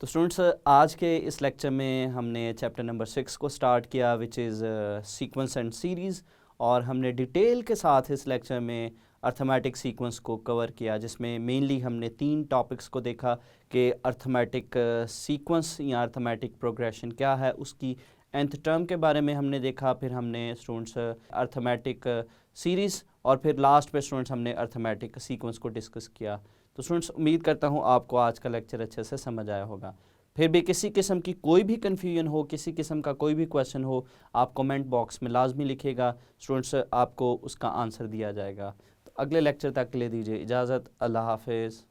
तो स्टूडेंट्स आज के इस लेक्चर में हमने चैप्टर नंबर 6 को स्टार्ट किया which is sequence and series, और हमने डिटेल के साथ इस लेक्चर में अर्थमेटिक सीक्वेंस को कवर किया, जिसमें मेनली हमने 3 टॉपिक्स को देखा कि अर्थमेटिक सीक्वेंस या अर्थमेटिक प्रोग्रेशन क्या है, उसकी nth टर्म के बारे में हमने देखा, फिर हमने स्टूडेंट्स अर्थमेटिक सीरीज़, और फिर लास्ट पे स्टूडेंट्स हमने अर्थमेटिक सीक्वेंस को डिस्कस किया। तो स्टूडेंट्स उम्मीद करता हूँ आपको आज का लेक्चर अच्छे से समझ आया होगा। फिर भी किसी किस्म की कोई भी कन्फ्यूजन हो, किसी किस्म का कोई भी क्वेश्चन हो, आप कमेंट बॉक्स में लाजमी लिखिएगा, स्टूडेंट्स आपको उसका आंसर दिया जाएगा। तो अगले लेक्चर तक के लिए दीजिए इजाज़त। अल्लाह हाफिज़।